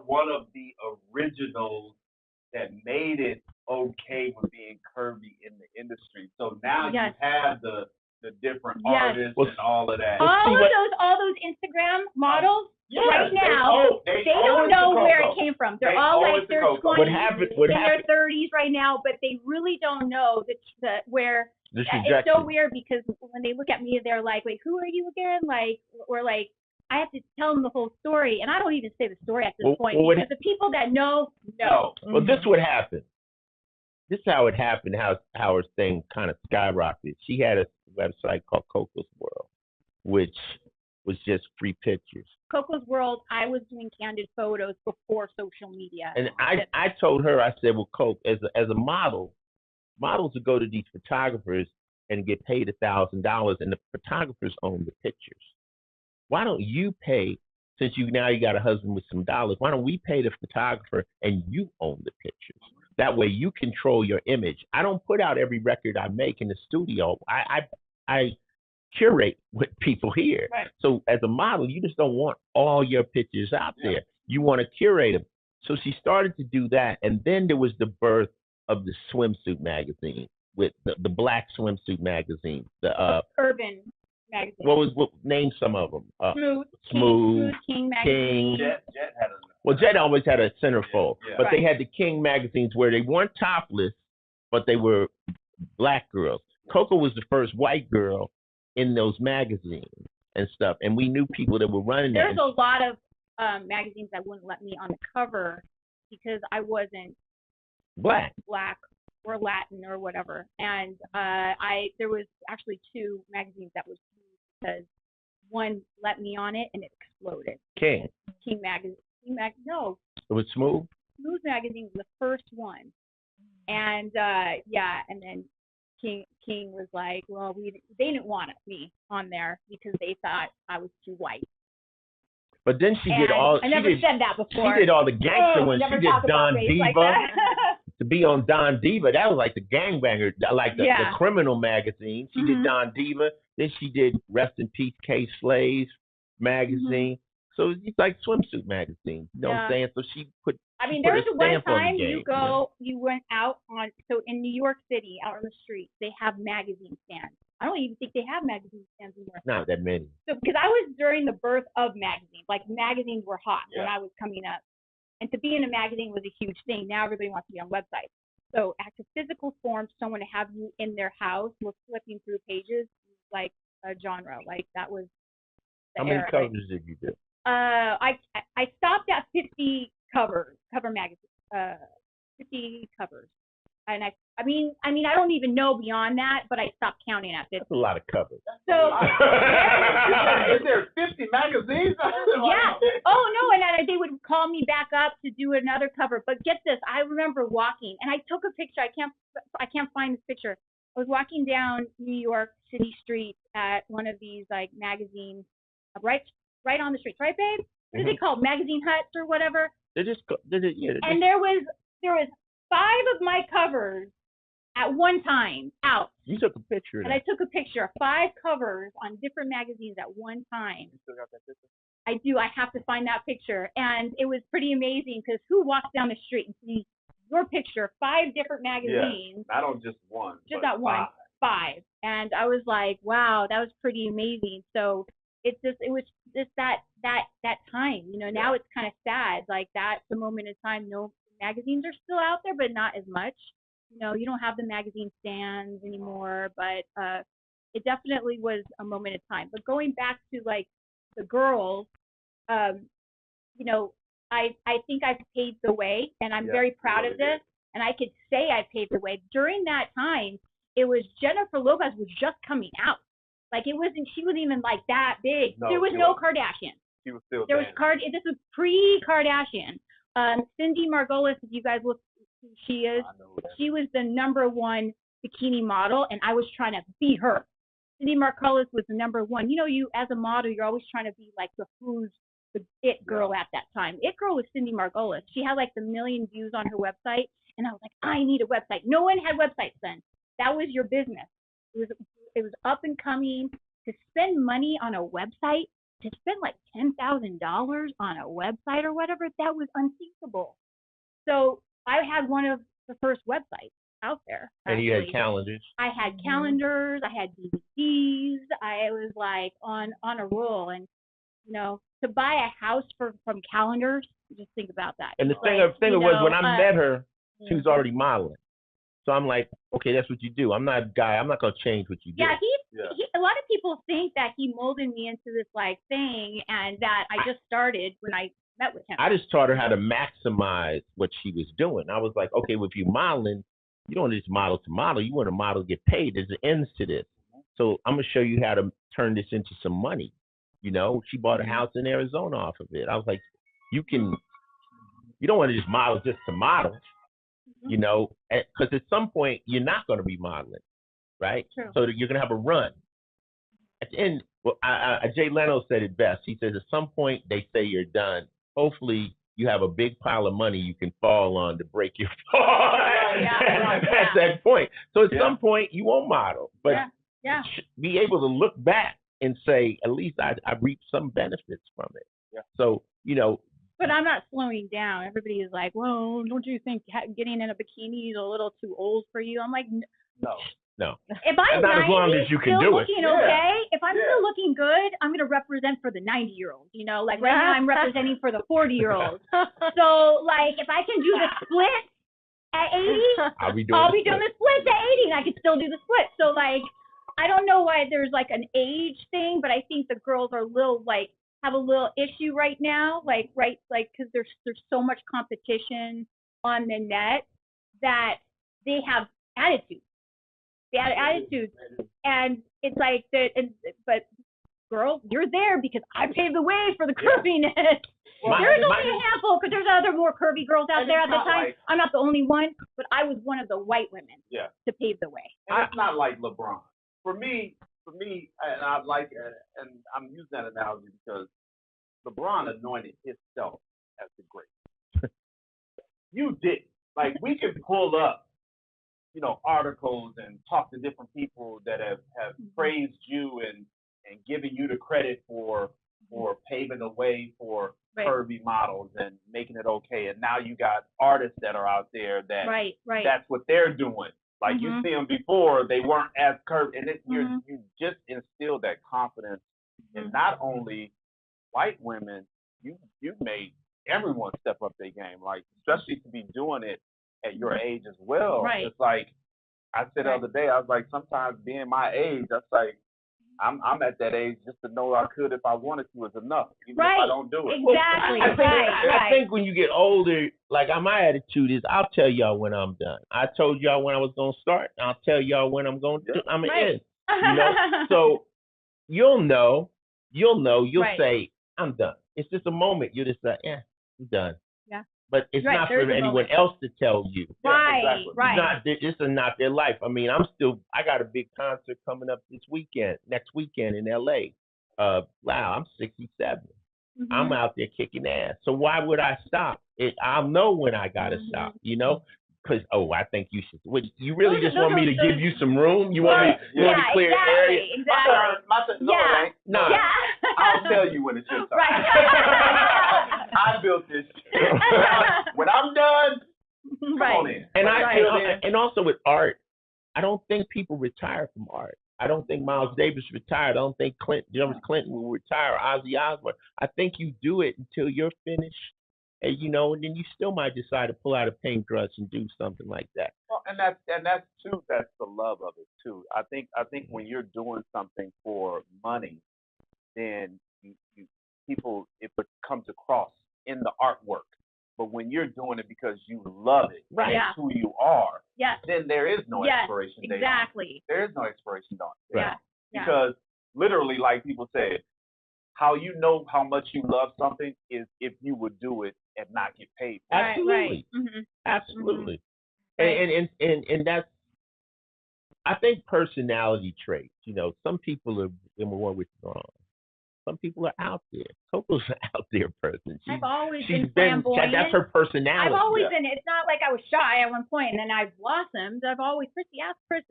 one of the originals that made it okay with being curvy in the industry. So now you have the different artists and all of that. All those Instagram models right now, they don't know where it came from. They're all like their 20s, in their 30s right now, but they really don't know where. It's so weird, because when they look at me, they're like, wait, who are you again? Like, or like, I have to tell them the whole story, and I don't even say the story at this point, because the people that know. Well, this would happen. This is how it happened, how her thing kind of skyrocketed. She had a website called Coco's World, which was just free pictures. Coco's World, I was doing candid photos before social media. And I told her, I said, well, Coke, as a model, models would go to these photographers and get paid $1,000, and the photographers own the pictures. Why don't you pay, since you got a husband with some dollars, why don't we pay the photographer and you own the pictures? That way you control your image. I don't put out every record I make in the studio. I curate what people hear. Right. So as a model, you just don't want all your pictures out there. You want to curate them. So she started to do that, and then there was the birth of the swimsuit magazine, with the black swimsuit magazine, the Urban magazine. What name some of them? Smooth, King magazine. Jet had a. Well, Jet always had a centerfold, but Right. they had the King magazines where they weren't topless, but they were black girls. Coco was the first white girl in those magazines and stuff, and we knew people that were running that. There's a lot of magazines that wouldn't let me on the cover because I wasn't black or Latin or whatever. And there was actually 2 magazines that was because one let me on it and it exploded. King magazine. No. It was Smooth. Smooth magazine was the first one, and and then King was like, well, they didn't want me on there because they thought I was too white. But then she did all. I never said that before. She did all the gangster ones. She did Don Diva. Like to be on Don Diva, that was like the gangbanger, like the criminal magazine. She did Don Diva. Then she did Rest in Peace, K. Slaves magazine. So it's like swimsuit magazine. You know what I'm saying? So she put. I mean, there was one time you went out on, so in New York City, out on the streets, they have magazine stands. I don't even think they have magazine stands anymore. Not that many. So, because I was during the birth of magazines, like magazines were hot when I was coming up. And to be in a magazine was a huge thing. Now everybody wants to be on websites. So, as a physical form, someone to have you in their house, was flipping through pages, like a genre. Like, that was the How many era. covers did you do? I stopped at 50 cover magazine, 50 covers, and I mean I don't even know beyond that, but I stopped counting at 50. That's a lot of covers. So Is there 50 magazines? Yeah. Oh no, and they would call me back up to do another cover. But get this, I remember walking, and I took a picture. I can't find this picture. I was walking down New York City streets at one of these like magazines, right on the streets, right, babe? What is it called? Magazine huts or whatever. And there was 5 of my covers at one time out. You took a picture of that. And I took a picture of 5 covers on different magazines at one time. You still got that picture? I do. I have to find that picture. And it was pretty amazing because who walks down the street and sees your picture, 5 different magazines? Yeah, not on just one. Just that one. 5. And I was like, wow, that was pretty amazing. So it was just that time, now it's kind of sad. Like that's the moment in time. No, magazines are still out there, but not as much. You don't have the magazine stands anymore, but it definitely was a moment in time. But going back to like the girls, I think I've paved the way, and I'm very proud of this. And I could say I paved the way. During that time, it was Jennifer Lopez was just coming out. Like she wasn't even like that big. No, there was no Kardashian. She was still there was this was pre-Kardashian. Cindy Margolis, if you guys look who she is, she was the #1 bikini model, and I was trying to be her. Cindy Margolis was the #1. You as a model, you're always trying to be like the it girl at that time. It girl was Cindy Margolis. She had like the 1 million views on her website, and I was like, I need a website. No one had websites then. That was your business. It was up and coming. To spend money on a website, to spend like $10,000 on a website or whatever, that was unthinkable. So I had one of the first websites out there. And you had calendars. I had calendars. I had DVDs. I was like on a roll, and to buy a house from calendars, just think about that. And the thing was, when I met her, she was already modeling. So I'm like, okay, that's what you do. I'm not a guy. I'm not gonna change what you do. Yeah, a lot of people think that he molded me into this like thing, and that I just started when I met with him. I just taught her how to maximize what she was doing. I was like, okay, well, if you're modeling, you don't just model to model. You want to model, get paid. There's an ends to this. So I'm gonna show you how to turn this into some money. You know, she bought a house in Arizona off of it. I was like, you don't want to just model just to model, you know, because at some point you're not going to be modeling, right? True. So you're going to have a run. At the end, well, Jay Leno said it best. He says, at some point they say you're done. Hopefully you have a big pile of money you can fall on to break your fall at that point. So at some point you won't model, but be able to look back and say, at least I reaped some benefits from it. Yeah. So, you know. But I'm not slowing down. Everybody is like, well, don't you think getting in a bikini is a little too old for you? I'm like, no. If I'm not 90, as long as you can still do looking okay, if I'm still looking good, I'm going to represent for the 90-year-olds, you know? Like right now I'm representing for the 40-year-olds. So, like, if I can do the split at 80, I'll be doing the split at 80 and I can still do the split. So, like, I don't know why there's, like, an age thing, but I think the girls are a little, like, have a little issue right now, like, right, like, because there's so much competition on the net that they have attitude. They had attitudes, and it's like but girl, you're there because I paved the way for the curviness. There's only a handful because there's other more curvy girls out there at the time. Like, I'm not the only one, but I was one of the white women to pave the way. And it's not like LeBron. For me, and I like it, and I'm using that analogy because LeBron anointed himself as the great. You did. Like, we can pull up, you know, articles and talk to different people that have praised you and given you the credit for paving the way for curvy models and making it okay. And now you got artists that are out there that that's what they're doing. Like you see them before, they weren't as curvy, and you just instilled that confidence in not only white women, you made everyone step up their game. Like, especially to be doing it at your age as well. It's like I said the other day, I was like, sometimes being my age, that's like I'm at that age just to know I could if I wanted to is enough, even if I don't do it. Exactly. I think when you get older, like my attitude is, I'll tell y'all when I'm done. I told y'all when I was gonna start. I'll tell y'all when I'm gonna do. I'm in. You know, so you'll know. You'll say I'm done. It's just a moment. You just say, I'm done. Yeah. But it's not for anyone else to tell you. Right. This is not their life. I mean, I got a big concert coming up next weekend in LA. I'm 67. I'm out there kicking ass. So why would I stop? I'll know when I gotta stop, you know? Because, I think you should. You really just want me to give you some room? You want me to clear the area? Exactly. No. I'll tell you when it's your time. Right. I built this shit. When I'm done, come on in. And also with art, I don't think people retire from art. I don't think Miles Davis retired. I don't think James Clinton will retire, or Ozzy Osbourne. I think you do it until you're finished. And you know, and then you still might decide to pull out a paintbrush and do something like that. Well, and that's too. That's the love of it too. I think when you're doing something for money, then people, it comes across in the artwork. But when you're doing it because you love it, and it's who you are, then there is no expiration date. Exactly. There is no expiration date. Right. Because literally, like people said, how you know how much you love something is if you would do it and not get paid for it. Absolutely. Absolutely. And that's, I think, personality traits. You know, some people are more withdrawn. Some people are out there. Coco's an out there person. I've always been flamboyant. That's her personality. I've always been. It's not like I was shy at one point and then I've blossomed. I've always,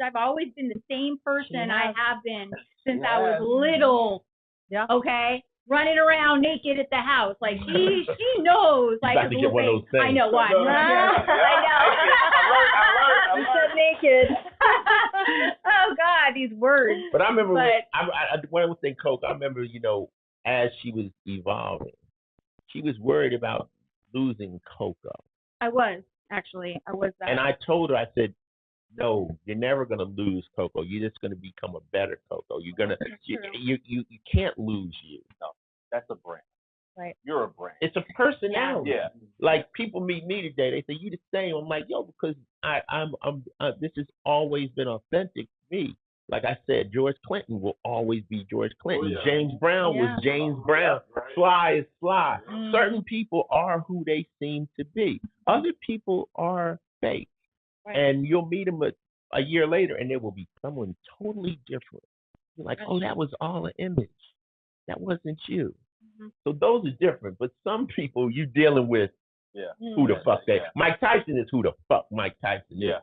I've always been the same person I have been since I was little. Yeah. Okay. Running around naked at the house, like she knows. Like, about to get one of those things. I know one. I know. You said naked. Oh God, these words. But I remember when I was in Coke. I remember, you know, as she was evolving, she was worried about losing Coco. I was that. And I told her, I said, no, you're never gonna lose Coco. You're just gonna become a better Coco. You're gonna you can't lose you. No, that's a brand. Right. You're a brand. It's a personality. Yeah. Like people meet me today, they say you the same. I'm like, yo, because I'm this has always been authentic to me. Like I said, George Clinton will always be George Clinton. Oh, yeah. James Brown was James Brown. Yeah, right. Sly is Sly. Mm. Certain people are who they seem to be. Other people are fake. Right. And you'll meet them a year later, and they will be someone totally different. You're like, oh, that was all an image. That wasn't you. Mm-hmm. So those are different. But some people you dealing with, who the fuck they? Mike Tyson is who the fuck Mike Tyson is. Yeah.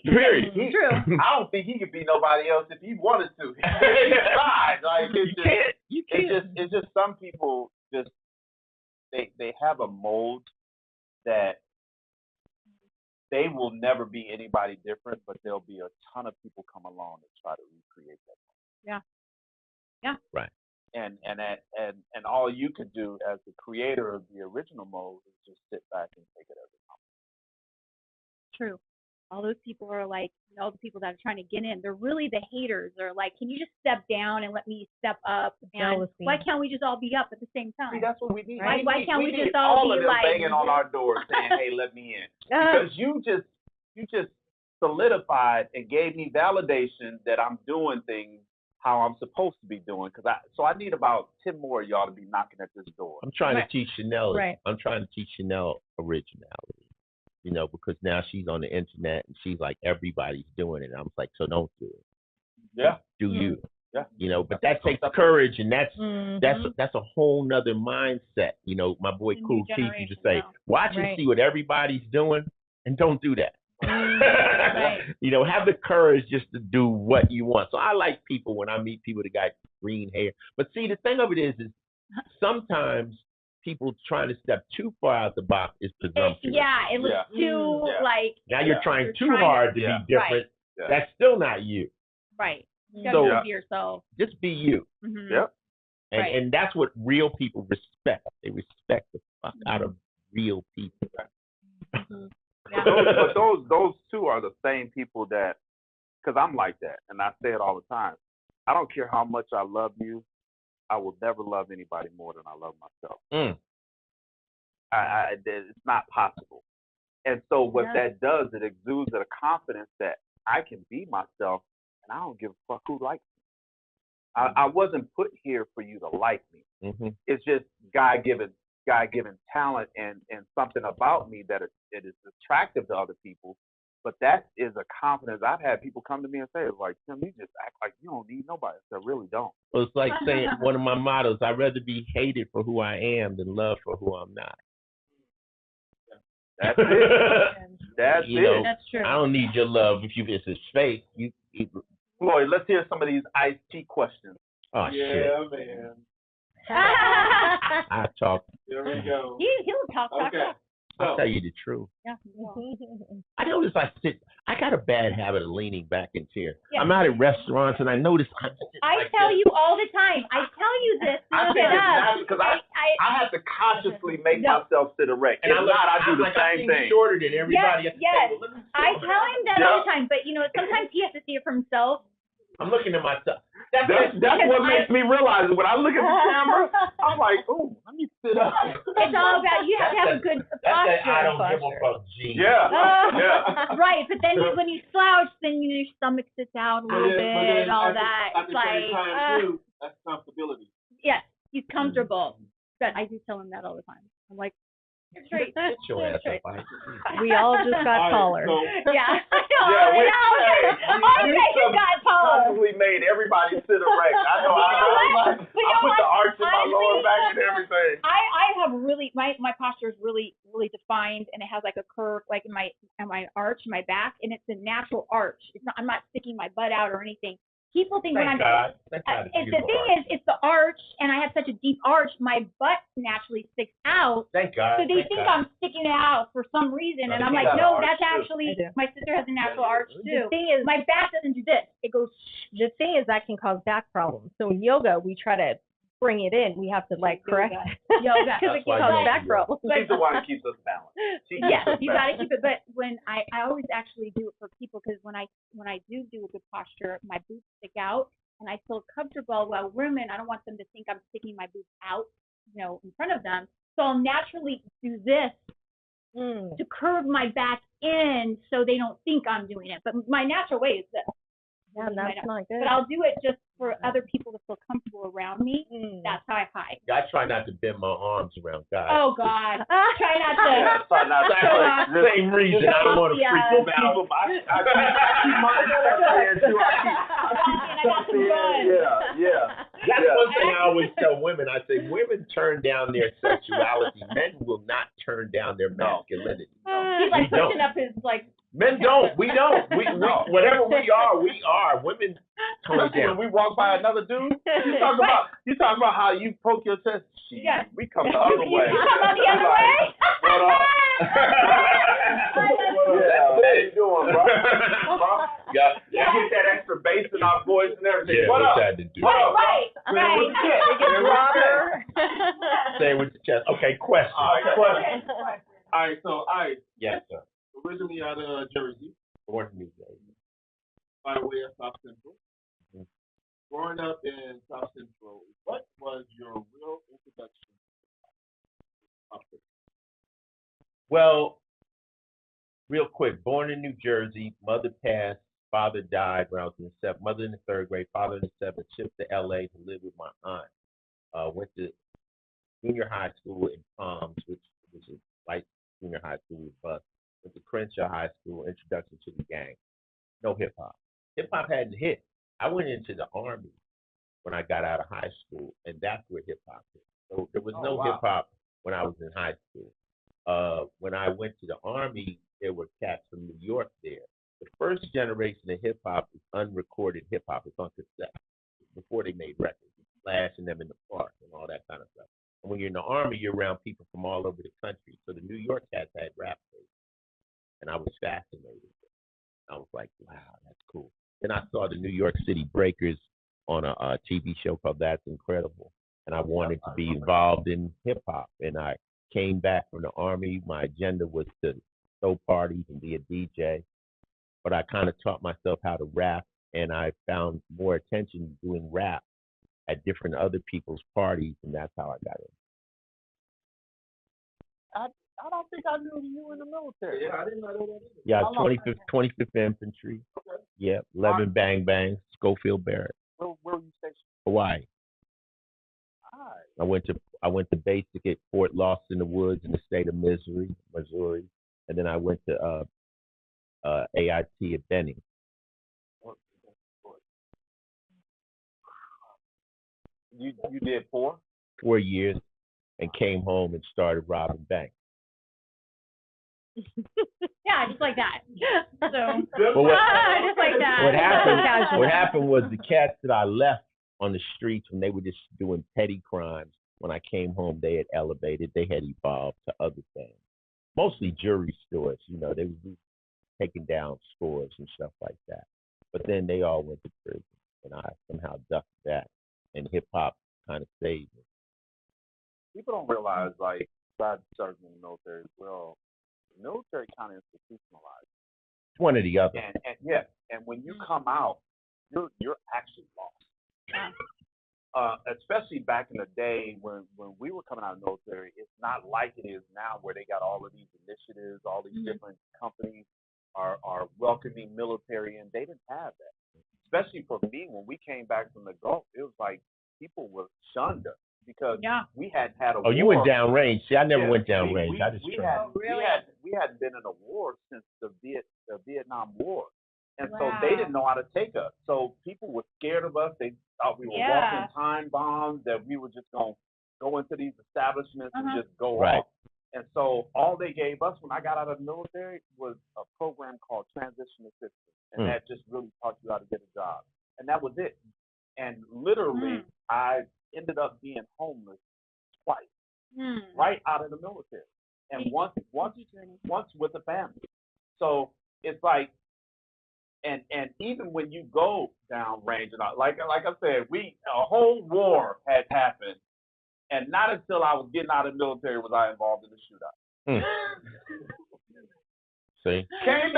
Period. True. I don't think he could be nobody else if he wanted to. He tried. Like You can't. it's just some people just they have a mold that they will never be anybody different, but there'll be a ton of people come along and try to recreate that. Yeah. Right. And all you could do as the creator of the original mold is just sit back and take it as a compliment. True. All those people are like, all the people that are trying to get in, they're really the haters. They're like, can you just step down and let me step up? And why can't we just all be up at the same time? See, that's what we need. Right? Why can't we just all all of be them like banging on our doors saying, "Hey, let me in," because you just solidified and gave me validation that I'm doing things how I'm supposed to be doing. So I need about 10 more of y'all to be knocking at this door. I'm trying to teach Chanel. Right. I'm trying to teach Chanel originality. You know, because now she's on the internet and she's like, everybody's doing it. And I'm like, so don't do it. Yeah. Do you? Yeah. You know, but that takes courage, and that's a whole nother mindset. You know, my boy Cool Keith used to say, watch and see what everybody's doing, and don't do that. Right. You know, have the courage just to do what you want. So I like people when I meet people that got green hair. But see, the thing of it is sometimes people trying to step too far out the box is presumptuous. It looks too like. Now you're trying too hard to be different. Right. Yeah. That's still not you. Right. You So gotta be yourself. just be you. Mm-hmm. Yep. And that's what real people respect. They respect the fuck out of real people. Mm-hmm. But those two are the same people that, because I'm like that, and I say it all the time. I don't care how much I love you, I will never love anybody more than I love myself. It's not possible. And so what that does, it exudes a confidence that I can be myself, and I don't give a fuck who likes me. I wasn't put here for you to like me. Mm-hmm. It's just God-given talent and something about me that it is attractive to other people. But that is a confidence. I've had people come to me and say, like, Tim, you just act like you don't need nobody. I really don't. Well, it's like saying one of my mottos, I'd rather be hated for who I am than loved for who I'm not. That's it. That's it. That's true. I don't need your love if it's a fake. Floyd, let's hear some of these Ice-T questions. Oh, shit. Man. I talk. There we go. He'll talk. Okay. I'll tell you the truth. Yeah. I notice I got a bad habit of leaning back in chair. Yeah. I'm out at restaurants and I notice I tell you all the time. I tell you this. I think it's natural because I have to consciously make myself sit erect. And If not, I do the same thing. Shorter than everybody. Yes. I tell him that all the time, but sometimes he has to see it for himself. I'm looking at myself. That's what makes me realize it. When I look at the camera, I'm like, ooh, let me sit up. It's all about you have to have a good posture. I don't give a fuck, G. Yeah. Right, but then when you slouch, then your stomach sits out a little bit, all that. At the same time, too, that's comfortability. Yes, he's comfortable. But I do tell him that all the time. I'm like, you're straight. Get your ass up, Mike. We all just got taller. So, Yeah, I know. You got taller. Constantly made everybody sit erect. I know. I put the arch in my lower back and everything. I have really my posture is really defined, and it has like a curve like in my arch, my back, and it's a natural arch. It's not. I'm not sticking my butt out or anything. People think Thank God. The thing is, it's the arch, and I have such a deep arch, my butt naturally sticks out. Thank God. So they think I'm sticking it out for some reason, and I'm like, no, that's actually, my sister has a natural arch too. The thing is, my back doesn't do this. It goes. The thing is that can cause back problems. So in yoga, we try to bring it in. We have to correct yoga because it can cause back problems. She's the one that keeps us balanced. Yes, you got to keep it. But when I always actually do it for people, because when I do a good posture, my boots stick out, and I feel comfortable. While women, I don't want them to think I'm sticking my boots out, in front of them. So I'll naturally do this to curve my back in so they don't think I'm doing it. But my natural way is this. Yeah, that's not good. But I'll do it just for other people to feel comfortable around me. That's how I hide. I try not to bend my arms around guys. Oh, God. Try not to. Yeah, try not to. Same reason. I don't want to freak them out. I keep my stuff there, too. I keep stuff there. Yeah. That's one thing I always tell women. I say women turn down their sexuality. Men will not turn down their masculinity. He's like pushing up his, like. Men don't. We don't. We whatever we are, we are. Women tone down. When we walk by another dude, you talking about how you poke your chest. Yeah. We come the other way. You come on the other way? What up? How you doing, bro? Yeah. You get that extra bass in our voice and everything. Yeah, what up? Had to do. Right. Say it with your chest. Okay, question. All right, so Yes, sir. originally out of Jersey, Born in New Jersey. by way of South Central. Growing up in South Central, what was your real introduction to South Central? Well, real quick, born in New Jersey, mother passed, father died when I was in the seventh, mother in the third grade, father in the seventh, shipped to LA to live with my aunt. Went to junior high school in Palms, which is like junior high school with bus. Went to Crenshaw High School, introduction to the gang. No hip hop. Hip hop hadn't hit. I went into the Army when I got out of high school, and that's where hip hop hit. So there was no hip hop when I was in high school. When I went to the Army, there were cats from New York there. The first generation of hip hop is unrecorded hip hop. It's on cassette before they made records, flashing them in the park and all that kind of stuff. And when you're in the Army, you're around people from all over the country. So the New York cats had rap tapes, and I was fascinated. I was like, wow, that's cool. Then I saw the New York City Breakers on a TV show called That's Incredible, and I wanted to be involved in hip hop. And I came back from the Army. My agenda was to throw parties and be a DJ, but I kind of taught myself how to rap, and I found more attention doing rap at different other people's parties, and that's how I got in. I don't think I knew you were in the military. Yeah, I didn't know that either. Yeah, 25th Infantry. Okay. Yeah, 11 Bang Bangs, Schofield Barracks, Where were you stationed? Hawaii. I went to basic at Fort Lost in the Woods in the state of Missouri, and then I went to AIT at Benning. You did 4 years, and came home and started robbing banks. Yeah, just like that. So, But just like that. What happened was the cats that I left on the streets when they were just doing petty crimes, when I came home, they had elevated, they had evolved to other things. Mostly jewelry stores, they were taking down stores and stuff like that. But then they all went to prison, and I somehow ducked that, and hip hop kind of saved me. People don't realize, like, besides serving in the military as well, the military kind of institutionalized. It's one or the other. And when you come out, you're actually lost. Especially back in the day when we were coming out of the military, it's not like it is now where they got all of these initiatives, all these different companies are welcoming military in. They didn't have that. Especially for me, when we came back from the Gulf, it was like people were shunned us because we hadn't had a war. Oh, you went down range. See, I never went down range. I just we hadn't been in a war since the Vietnam War. And so they didn't know how to take us. So people were scared of us. They thought we were walking time bombs, that we were just going to go into these establishments and just go off. And so all they gave us when I got out of the military was a program called Transition Assistance. And that just really taught you how to get a job. And that was it. And literally, I ended up being homeless twice, right out of the military. And once with a family. So it's like, and even when you go down range, and like I said, a whole war had happened, and not until I was getting out of the military was I involved in the shootout. See? Came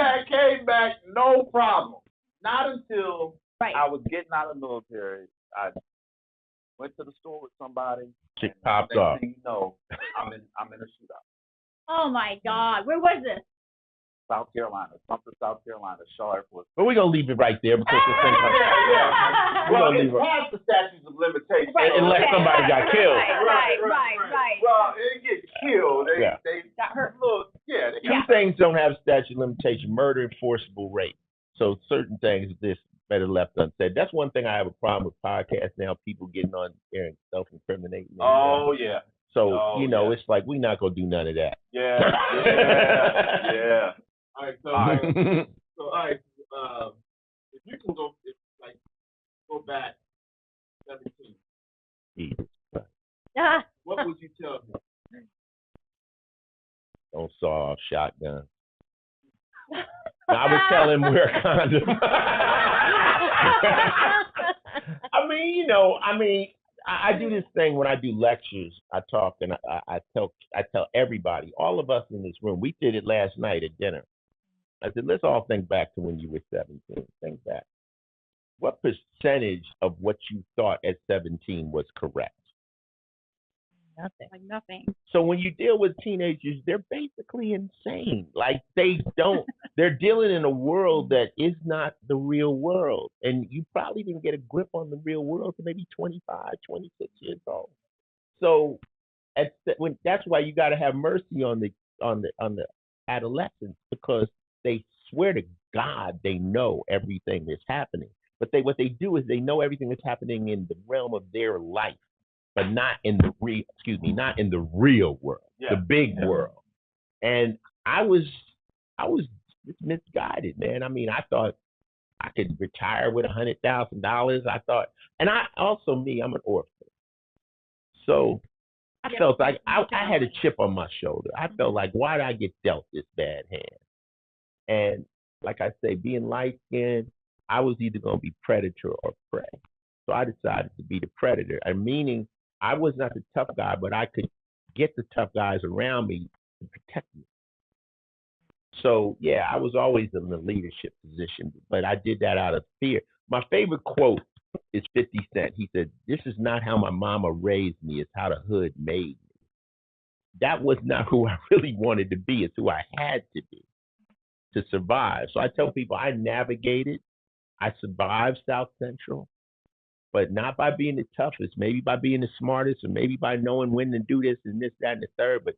back, no problem. Not until I was getting out of the military, I went to the store with somebody. Chick popped off. Next thing you know, I'm in a shootout. Oh my God, where was this? South Carolina, something South Carolina, Charlotte was. But we're gonna leave it right there because the thing. Well, it's past the statutes of limitations. Right, unless somebody got killed. Right. Well, they get killed. They got hurt. Look, Two things don't have statute of limitation: murder and forcible rape. So certain things this better left unsaid. That's one thing I have a problem with podcasts now. People getting on there and self-incriminating. Oh yeah. So it's like we're not gonna do none of that. Yeah. All right, if you can go back 17, what would you tell them? Don't saw off shotgun. I would tell him wear a condom. I do this thing when I do lectures. I talk and I tell everybody, all of us in this room. We did it last night at dinner. I said, let's all think back to when you were 17. Think back. What percentage of what you thought at 17 was correct? Nothing. Like nothing. So when you deal with teenagers, they're basically insane. Like they're dealing in a world that is not the real world. And you probably didn't get a grip on the real world until maybe 25, 26 years old. So that's why you got to have mercy on the adolescents, because they swear to God they know everything that's happening. But what they do is they know everything that's happening in the realm of their life, but not in the real world, the big world. And I was just misguided, man. I mean, I thought I could retire with $100,000. I thought, and I'm an orphan, so I felt like I had a chip on my shoulder. I felt like, why did I get dealt this bad hand? And like I say, being light skinned, I was either going to be predator or prey. So I decided to be the predator. Meaning I was not the tough guy, but I could get the tough guys around me to protect me. So yeah, I was always in the leadership position, but I did that out of fear. My favorite quote is 50 Cent. He said, "This is not how my mama raised me, it's how the hood made me." That was not who I really wanted to be. It's who I had to be to survive. So I tell people I navigated, I survived South Central, but not by being the toughest, maybe by being the smartest, or maybe by knowing when to do this and this, that, and the third. But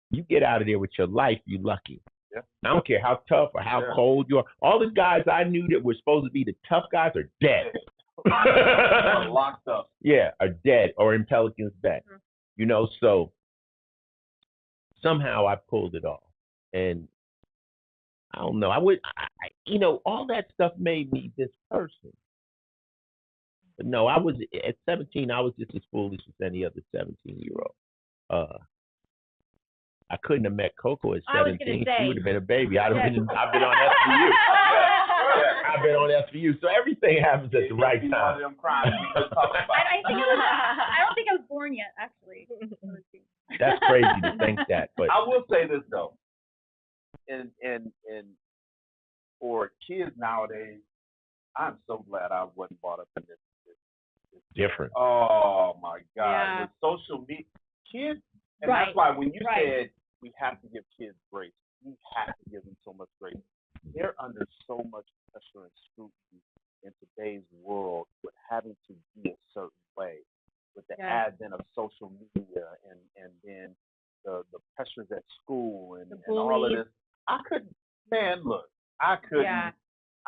you get out of there with your life, you're lucky. Yeah. I don't care how tough or how cold you are. All the guys I knew that were supposed to be the tough guys are dead. Locked up. Yeah, are dead or in Pelican's Bay. So somehow I pulled it off. And I don't know. All that stuff made me this person. But no, I was at 17. I was just as foolish as any other 17-year-old. I couldn't have met Coco at 17. She would have been a baby. I've been on SVU. I've been on SVU. So everything happens at the right time. I don't think I was born yet, actually. That's crazy to think that. But I will say this though, and for kids nowadays, I'm so glad I wasn't brought up in this. Different. Oh my God! Yeah. With social media, kids, and that's why when you said we have to give kids grace, we have to give them so much grace. They're under so much pressure and scrutiny in today's world with having to be a certain way, with the advent of social media and then the pressures at school and all of this. I couldn't.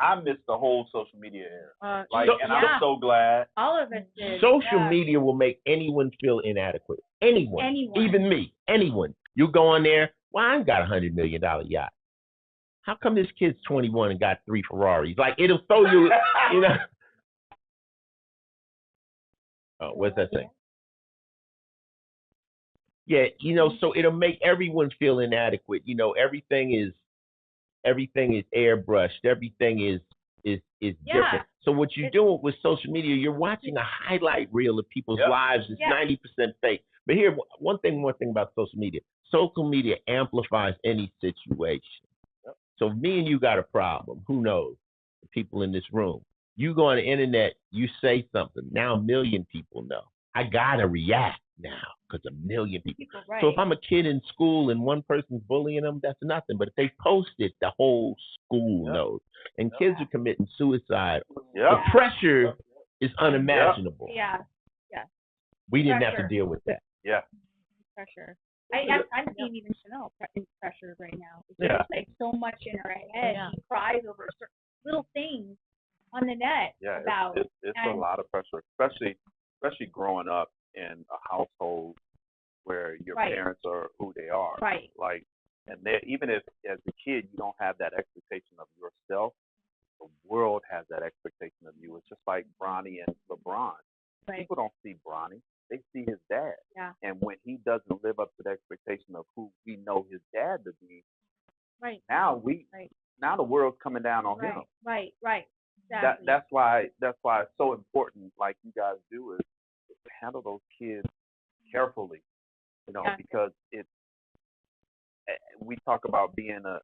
I missed the whole social media era. I'm so glad. All of us did. Social media will make anyone feel inadequate. Anyone. Even me. Anyone. You go on there, well, I ain't got $100 million yacht. How come this kid's 21 and got 3 Ferraris? Like, it'll throw you, Oh, what's that saying? Yeah, so it'll make everyone feel inadequate. Everything is airbrushed. Everything is different. So what you're doing with social media, you're watching a highlight reel of people's lives. It's 90% fake. But here, one thing about social media. Social media amplifies any situation. So if me and you got a problem, who knows? The people in this room. You go on the internet, you say something. Now 1 million people know. I gotta react now because a million people. Right. So if I'm a kid in school and one person's bullying them, that's nothing. But if they post it, the whole school knows. And kids are committing suicide. The pressure is unimaginable. Yeah. We didn't have to deal with that. Yeah. Pressure. I'm seeing even Chanel pressured right now. It's like so much in her head. She cries over certain little things on the net about. It's a lot of pressure, especially growing up in a household where your parents are who they are. Right. Like, and even if as a kid you don't have that expectation of yourself, the world has that expectation of you. It's just like Bronny and LeBron. Right. People don't see Bronny. They see his dad. Yeah. And when he doesn't live up to the expectation of who we know his dad to be, now now the world's coming down on him. Right. Exactly. That's why it's so important, like you guys do, is to handle those kids carefully, because we talk about being a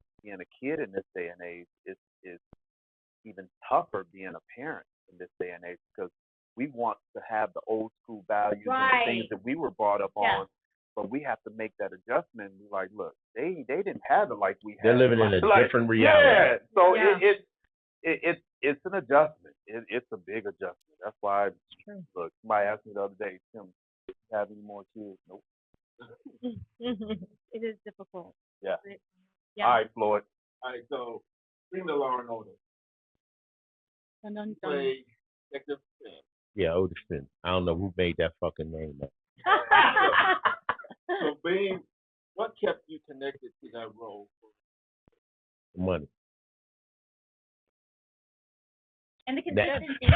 kid in this day and age. It's even tougher being a parent in this day and age because we want to have the old school values and the things that we were brought up on, but we have to make that adjustment. And be like, look, they didn't have it like we had. They're living in a different reality. Yeah, so it's an adjustment. It's a big adjustment. That's why. Look, somebody asked me the other day, Tim, do you have any more kids? Nope. It is difficult. Yeah. All right, Floyd. All right, so bring the Law and Order. Play Detective Finn. Yeah, Otis Finn. I don't know who made that fucking name up. So, Bing, what kept you connected to that role? Money. And the consistency.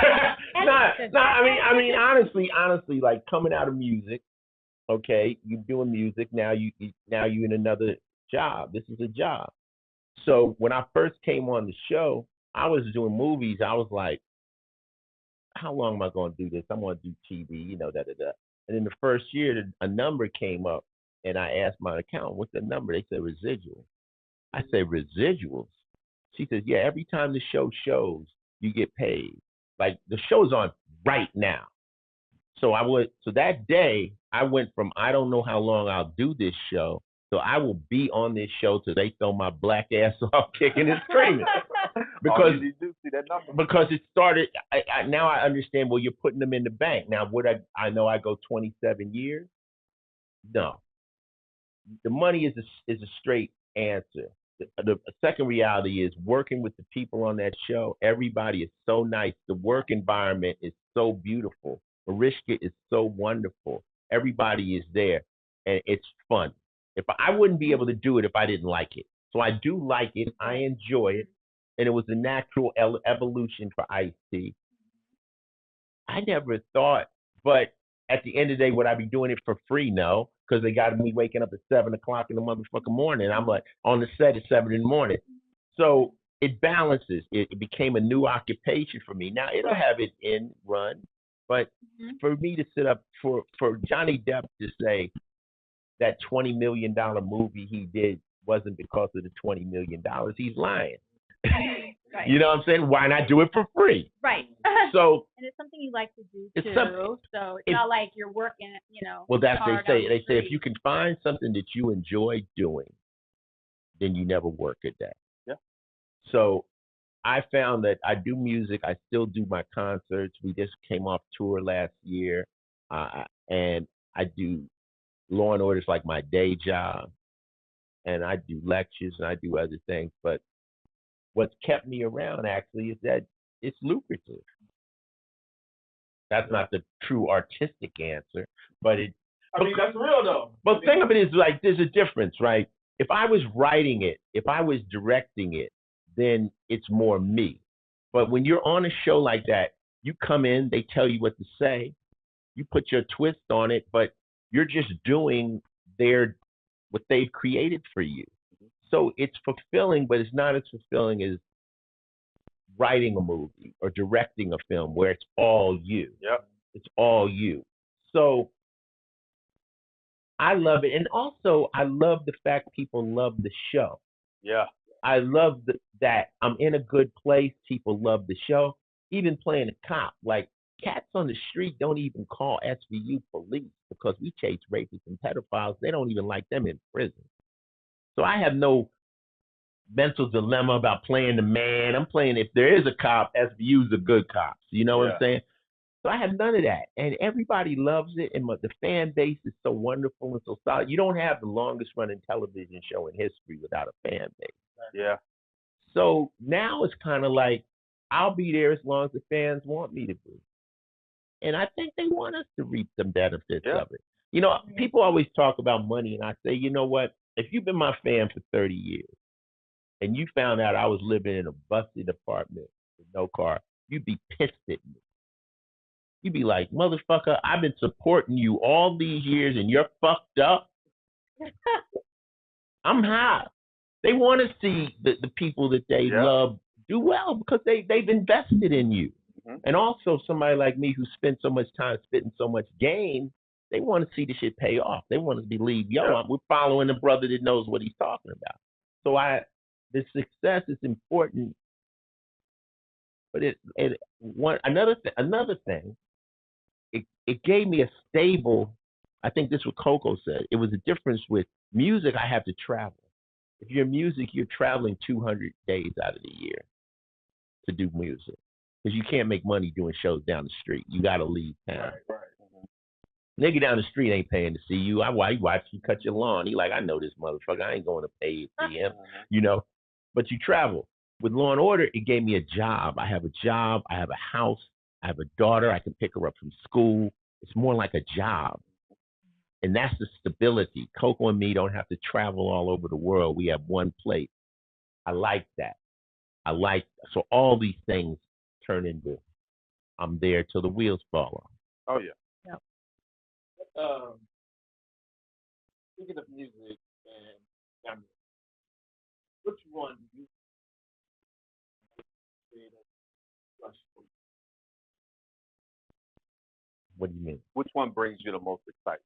I mean, honestly, like coming out of music, okay, you're doing music, now you're in another job. This is a job. So when I first came on the show, I was doing movies. I was like, how long am I going to do this? I'm going to do TV, And in the first year, a number came up, and I asked my accountant, what's the number? They said residual. I said, residuals? She says, yeah, every time the show shows, you get paid. Like, the show's on right now. So that day, I went from, I don't know how long I'll do this show, so I will be on this show till they throw my black ass off kicking and screaming. Because you do see that number. Because it started, now I understand, well, you're putting them in the bank. Now, would I know I go 27 years? No. The money is a straight answer. The second reality is working with the people on that show. Everybody is so nice. The work environment is so beautiful. Mariska is so wonderful. Everybody is there, and it's fun. I wouldn't be able to do it if I didn't like it. So I do like it. I enjoy it, and it was a natural evolution for Ice-T. I never thought, but at the end of the day, would I be doing it for free? No, because they got me waking up at 7 o'clock in the motherfucking morning. I'm like on the set at 7 in the morning. So it balances. It became a new occupation for me. Now it'll have its end run, but for me to sit up for Johnny Depp to say that $20 million movie he did wasn't because of the $20 million, he's lying. Right. You know what I'm saying? Why not do it for free? Right. So and it's something you like to do it's too. So it's not like you're working, Well, that's hard they say. They say if you can find something that you enjoy doing, then you never work a day. Yeah. So I found that I do music. I still do my concerts. We just came off tour last year, and I do Law and Order is like my day job, and I do lectures and I do other things. But what's kept me around actually is that it's lucrative. That's not the true artistic answer, but that's real though. But the thing of it is, like, there's a difference, right? If I was writing it, if I was directing it, then it's more me. But when you're on a show like that, you come in, they tell you what to say, you put your twist on it, but you're just doing what they've created for you. So it's fulfilling, but it's not as fulfilling as writing a movie or directing a film where it's all you. Yep. It's all you. So I love it. And also, I love the fact people love the show. Yeah. I love that I'm in a good place. People love the show. Even playing a cop. Like, cats on the street don't even call SVU police because we chase rapists and pedophiles. They don't even like them in prison. So I have no mental dilemma about playing the man. I'm playing if there is a cop, SVU's a good cop. You know what I'm saying? So I have none of that. And everybody loves it. And the fan base is so wonderful and so solid. You don't have the longest running television show in history without a fan base. Yeah. So now it's kind of like, I'll be there as long as the fans want me to be. And I think they want us to reap the benefits of it. You know, people always talk about money, and I say, you know what? If you've been my fan for 30 years and you found out I was living in a busted apartment with no car, you'd be pissed at me. You'd be like, motherfucker, I've been supporting you all these years and you're fucked up. I'm high. They want to see the people that they love do well because they've invested in you. And also somebody like me who spent so much time spitting so much game, they want to see the shit pay off. They want to believe, we're following a brother that knows what he's talking about. So the success is important. But another thing, it gave me a stable, I think this is what Coco said. It was a difference with music. I have to travel. If you're music, you're traveling 200 days out of the year to do music. Because you can't make money doing shows down the street. You got to leave town. Right. Nigga down the street ain't paying to see you. I watch you cut your lawn. He like, I know this motherfucker. I ain't going to pay to see him, you know. But you travel. With Law and Order, it gave me a job. I have a job. I have a house. I have a daughter. I can pick her up from school. It's more like a job. And that's the stability. Coco and me don't have to travel all over the world. We have one place. I like that. So all these things turn into, I'm there till the wheels fall off. Oh, yeah. Speaking of music and camera, which one do you rush for? What do you mean? Which one brings you the most excitement?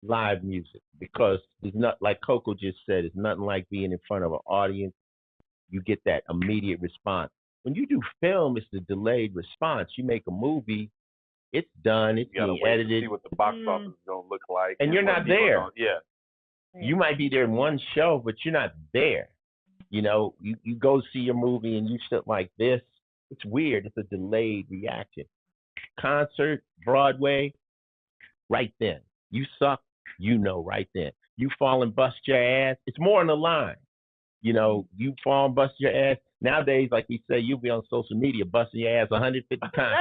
Live music, because it's not like Coco just said. It's nothing like being in front of an audience. You get that immediate response. When you do film, it's the delayed response. You make a movie, it's done, it's being edited. To see what the box office is gonna look like, and you're not there. Yeah. You might be there in one show, but you're not there. You know, you go see your movie and you sit like this. It's weird. It's a delayed reaction. Concert, Broadway, right then. You suck, you know, right then. You fall and bust your ass. It's more on the line. You know, you fall and bust your ass. Nowadays, like we say, you'll be on social media busting your ass 150 times.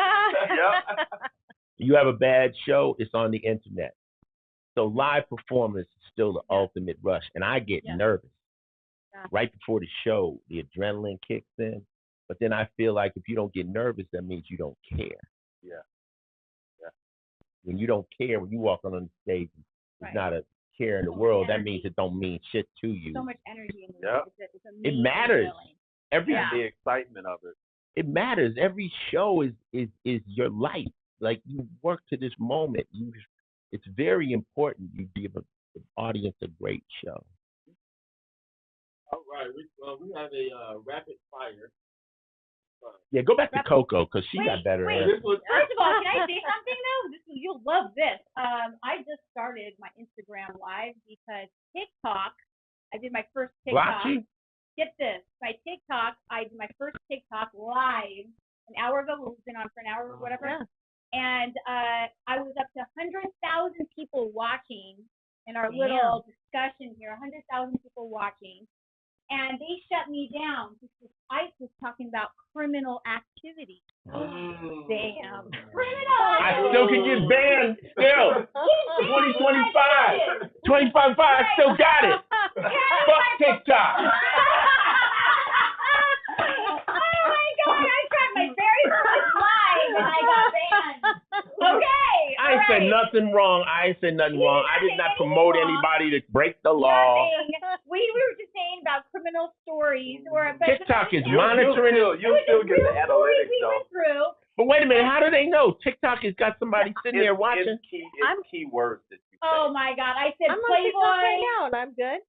You have a bad show, it's on the internet. So live performance is still the ultimate rush. And I get nervous. Right before the show, the adrenaline kicks in. But then I feel like if you don't get nervous, that means you don't care. Yeah. When you don't care, when you walk on the stage, it's not a care in the world. That means it don't mean shit to you. So much energy in the room. It's it matters. The excitement of it. It matters. Every show is your life. Like, you work to this moment. It's very important you give the audience a great show. All right, we have a rapid fire. Yeah, go back to Coco because she got better answers. First of all, can I say something though? You'll love this. I just started my Instagram live because TikTok. I did my first TikTok. Get this, my TikTok. I did my first TikTok live an hour ago. We've been on for an hour or whatever. Yeah. And I was up to 100,000 people watching in our little discussion here. 100,000 people watching. And they shut me down because I was talking about criminal activity. Damn. Criminal! I still can get banned. Still. 2025. 25. I still got it. Fuck TikTok. Oh my God. I tried my very first live and I got banned. Okay. I ain't said nothing wrong. I did not promote anybody to break the law. We were just saying about criminal stories. TikTok is monitoring. You'll still get the analytics, though. But wait a minute. How do they know? TikTok has got somebody sitting there watching. It's keywords that you say. Oh, my God. I said I'm Playboy. on TikTok right now, and I'm good.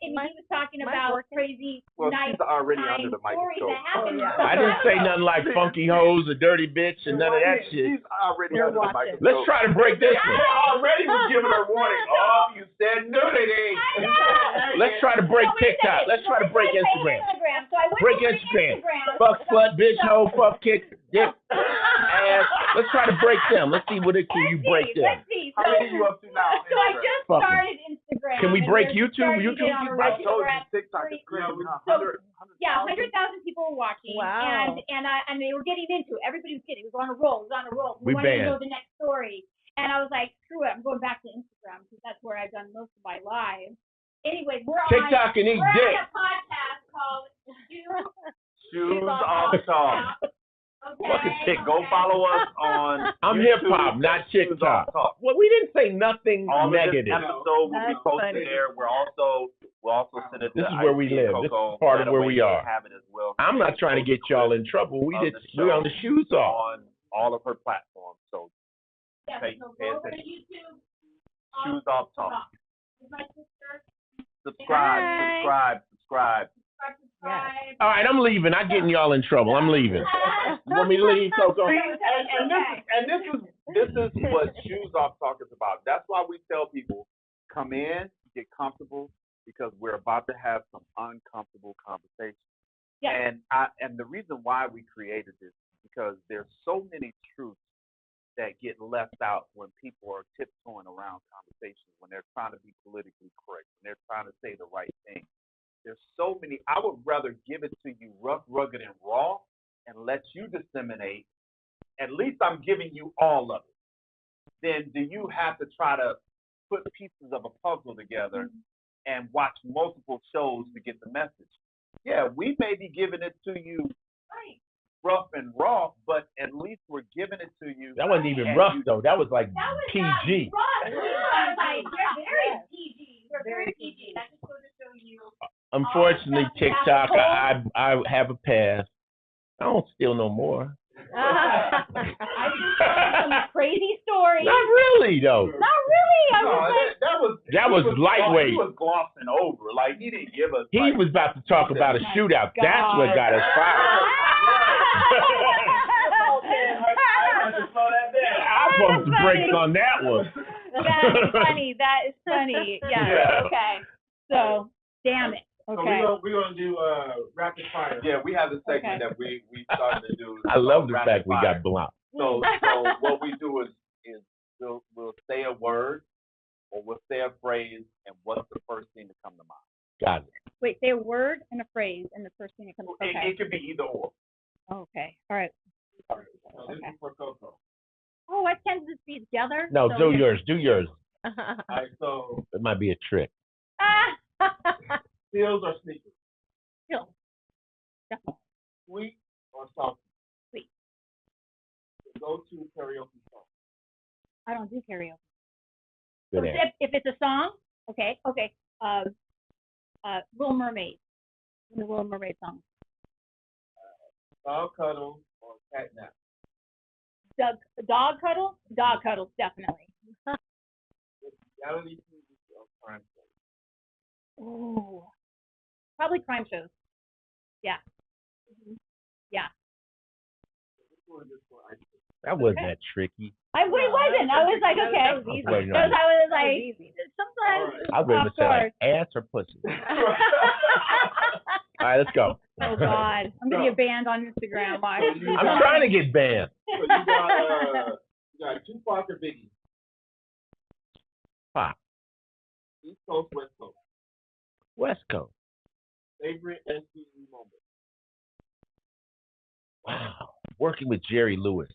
he was talking about crazy she's already under the stories microscope. that happened. I didn't say nothing like funky hoes or dirty bitch and none of that shit. She's already under the microscope. Let's try to break this one. I already was giving her warning. Oh, you said nudity. Let's try to break TikTok. Let's try to break Instagram. So I went Break over to Instagram. Instagram. Fuck, slut, bitch, hoe, fuck, kick, dick, ass. Let's try to break them. Let's see what it can you break them. Let's see. How many are you up to now? So I just Fuck 'em. started Instagram. Can we break and YouTube? we're YouTube? starting to get on a I told you regular- TikTok is crazy. Yeah, 100,000 people were watching. Wow. And they were getting into it. Everybody was getting it. It was on a roll. It was on a roll. We wanted to banned. know the next story. And I was like, screw it. I'm going back to Instagram because that's where I've done most of my lives. Anyways, we're TikTok and eat on dick. a podcast called Shoes off talk. Okay. Fucking chick, Go follow us on. I'm YouTube, hip hop, not Shoes Off TikTok. Talk. Well, we didn't say nothing All negative. of this episode will be That's posted funny. there. We'll also send it to This is where we Ice and live. This Coco. is part of That where way we they are. have it as well. I'm not trying to get y'all in trouble. We're on the shoes off. On all of her platforms. So Yeah, pay so go over to attention. YouTube. Shoes Off Talk. With my sister. Subscribe. Subscribe. All right, I'm leaving. I'm getting y'all in trouble. I'm leaving. You want me to leave, Coco? This is what Shoes Off Talk is about. That's why we tell people, come in, get comfortable, because we're about to have some uncomfortable conversations. Yeah. And the reason why we created this is because there's so many truths that get left out when people are tiptoeing around conversations, when they're trying to be politically correct, when they're trying to say the right thing. There's so many. I would rather give it to you rough, rugged, and raw and let you disseminate. At least I'm giving you all of it. Then do you have to try to put pieces of a puzzle together and watch multiple shows to get the message? Yeah, we may be giving it to you rough and raw, but at least we're giving it to you. That wasn't even rough, though. That was like PG. We're very PG. We're very PG. That just goes to show you. Unfortunately, TikTok, I have a pass. I don't steal no more. I just saw some crazy stories. Not really, though. Not really. I was like, That was lightweight. He was glossing over. Like, he didn't give us. He was about to talk about a shootout. That's what got us fired. I pumped the brakes on that one. That is funny. That is funny. Yeah. Okay. So, damn it. Okay. So we're gonna do rapid fire. Yeah, we have a segment that we started to do. I love the rapid fact we fire. got blocked. So what we do is we'll say a word or we'll say a phrase, and what's the first thing to come to mind? Got it. Wait, say a word and a phrase, and the first thing that comes. Okay. It could be either or. Okay. All right. So this is for Coco. Oh, I tend to be together. No, so do yours. Do yours. All right, so It might be a trick. heels or sneakers? Still. Definitely. Sweet or salty? Sweet. Go-to karaoke song. I don't do karaoke. Good answer. If it's a song, okay. Little Mermaid. The Little Mermaid song. Dog cuddle or cat nap? Dog cuddle? Dog cuddles, definitely. Reality TV or crime show? Ooh. Probably crime shows. Yeah. Yeah. This one is for ice cream. That wasn't that tricky. It wasn't. I was like, okay. I was waiting Because on I was That was like, easy. sometimes. I was waiting to say like ass or pussy. All right, let's go. Oh God, I'm gonna get banned on Instagram. Watch. I'm trying to get banned. So you got Tupac or Biggie? Pop. East Coast, West Coast. West Coast. Favorite SCE moment? Wow. Working with Jerry Lewis.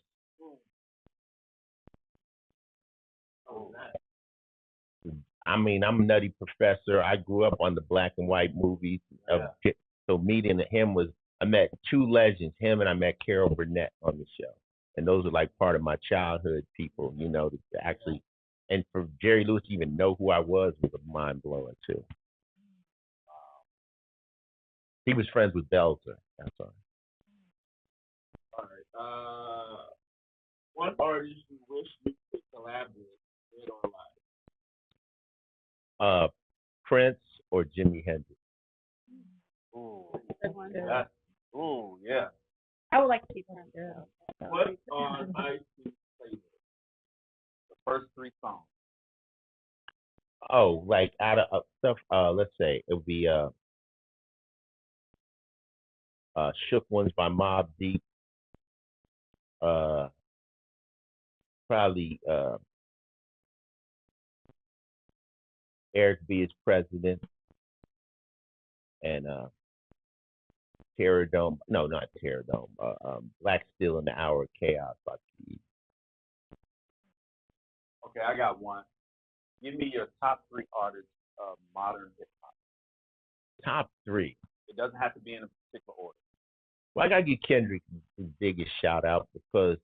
Oh, I mean, I'm a nutty professor. I grew up on the black and white movies. So meeting him I met two legends, him and I met Carol Burnett on the show. And those are like part of my childhood people, you know, to actually, and for Jerry Lewis to even know who I was a mind blowing too. He was friends with Belzer. That's all. all right. One artist you wish you could collab with, dead or alive? Prince or Jimi Hendrix. Ooh, Good one. that's, ooh, yeah. I would like to see Prince. What on Ice playlist? The first 3 songs. Oh, like out of stuff. Let's say it would be "Shook Ones" by Mobb Deep. Probably Eric B. is President, and Terror Dome. No, not Terror Dome. Black Steel in the Hour of Chaos by P. Okay, I got one. Give me your top 3 artists of modern hip hop. Top 3. It doesn't have to be in a particular order. Well, I gotta give Kendrick his biggest shout out because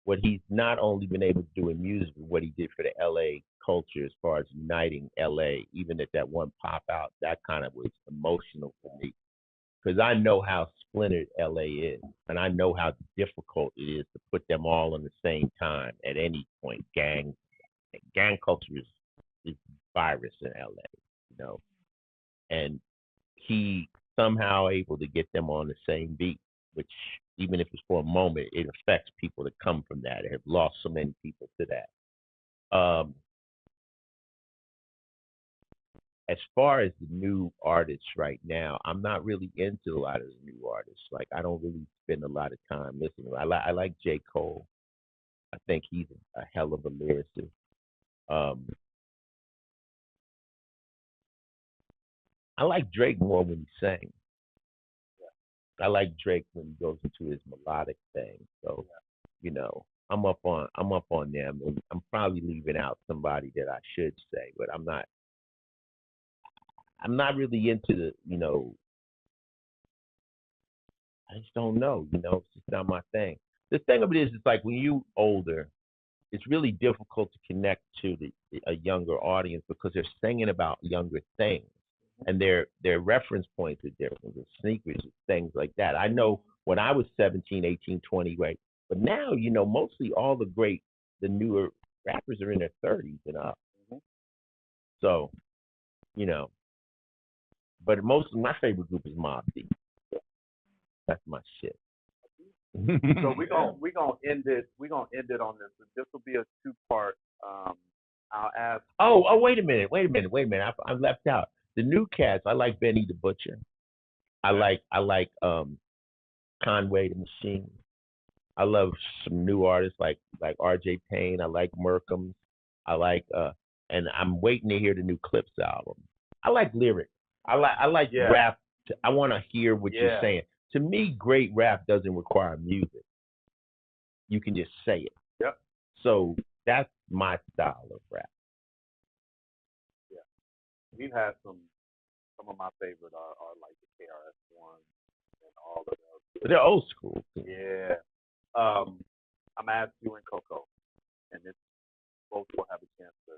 what he's not only been able to do in music, but what he did for the LA culture as far as uniting LA, even at that one pop out, that kind of was emotional for me. Because I know how splintered LA is, and I know how difficult it is to put them all on the same time at any point. Gang culture is virus in LA, you know, and he somehow able to get them on the same beat, which even if it's for a moment, it affects people that come from that. It have lost so many people to that. As far as the new artists right now, I'm not really into a lot of the new artists. Like I don't really spend a lot of time listening. I like J. Cole. I think he's a hell of a lyricist. I like Drake more when he sings. I like Drake when he goes into his melodic thing. So, you know, I'm up on them, and I'm probably leaving out somebody that I should say, but I'm not really into the, you know, I just don't know, you know, it's just not my thing. The thing of it is, it's like when you older, it's really difficult to connect to a younger audience because they're singing about younger things, and their reference points are different. The sneakers, things like that. I know when I was 17, 18, 20, right? But now, you know, mostly all the newer rappers are in their 30s and up. So, you know, but most of my favorite group is Mobb Deep. That's my shit. So we're gonna end it on this. This will be a 2-part. I'll ask. Oh, wait a minute. I left out the new cats. I like Benny the Butcher. I like Conway the Machine. I love some new artists like R.J. Payne. I like Merkham. I like and I'm waiting to hear the new Clips album. I like lyrics. I like rap. I want to hear what you're saying. To me, great rap doesn't require music. You can just say it. Yep. So that's my style of rap. Yeah. We've had some of my favorite are like the KRS-One and all of those. But they're old school. Yeah. I'm gonna ask you and Coco, and this both will have a chance to.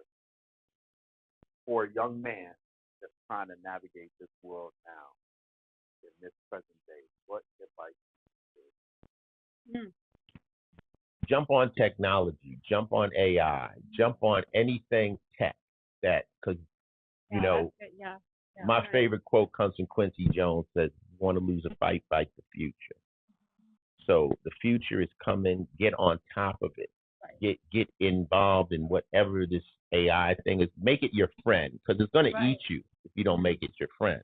For a young man that's trying to navigate this world now, in this present day, what advice would you give? Jump on technology, jump on AI, jump on anything tech that, because, you know, my favorite quote comes from Quincy Jones, says, "You want to lose a fight, fight the future." So the future is coming. Get on top of it. Get involved in whatever this AI thing is. Make it your friend, because it's going to eat you if you don't make it your friend.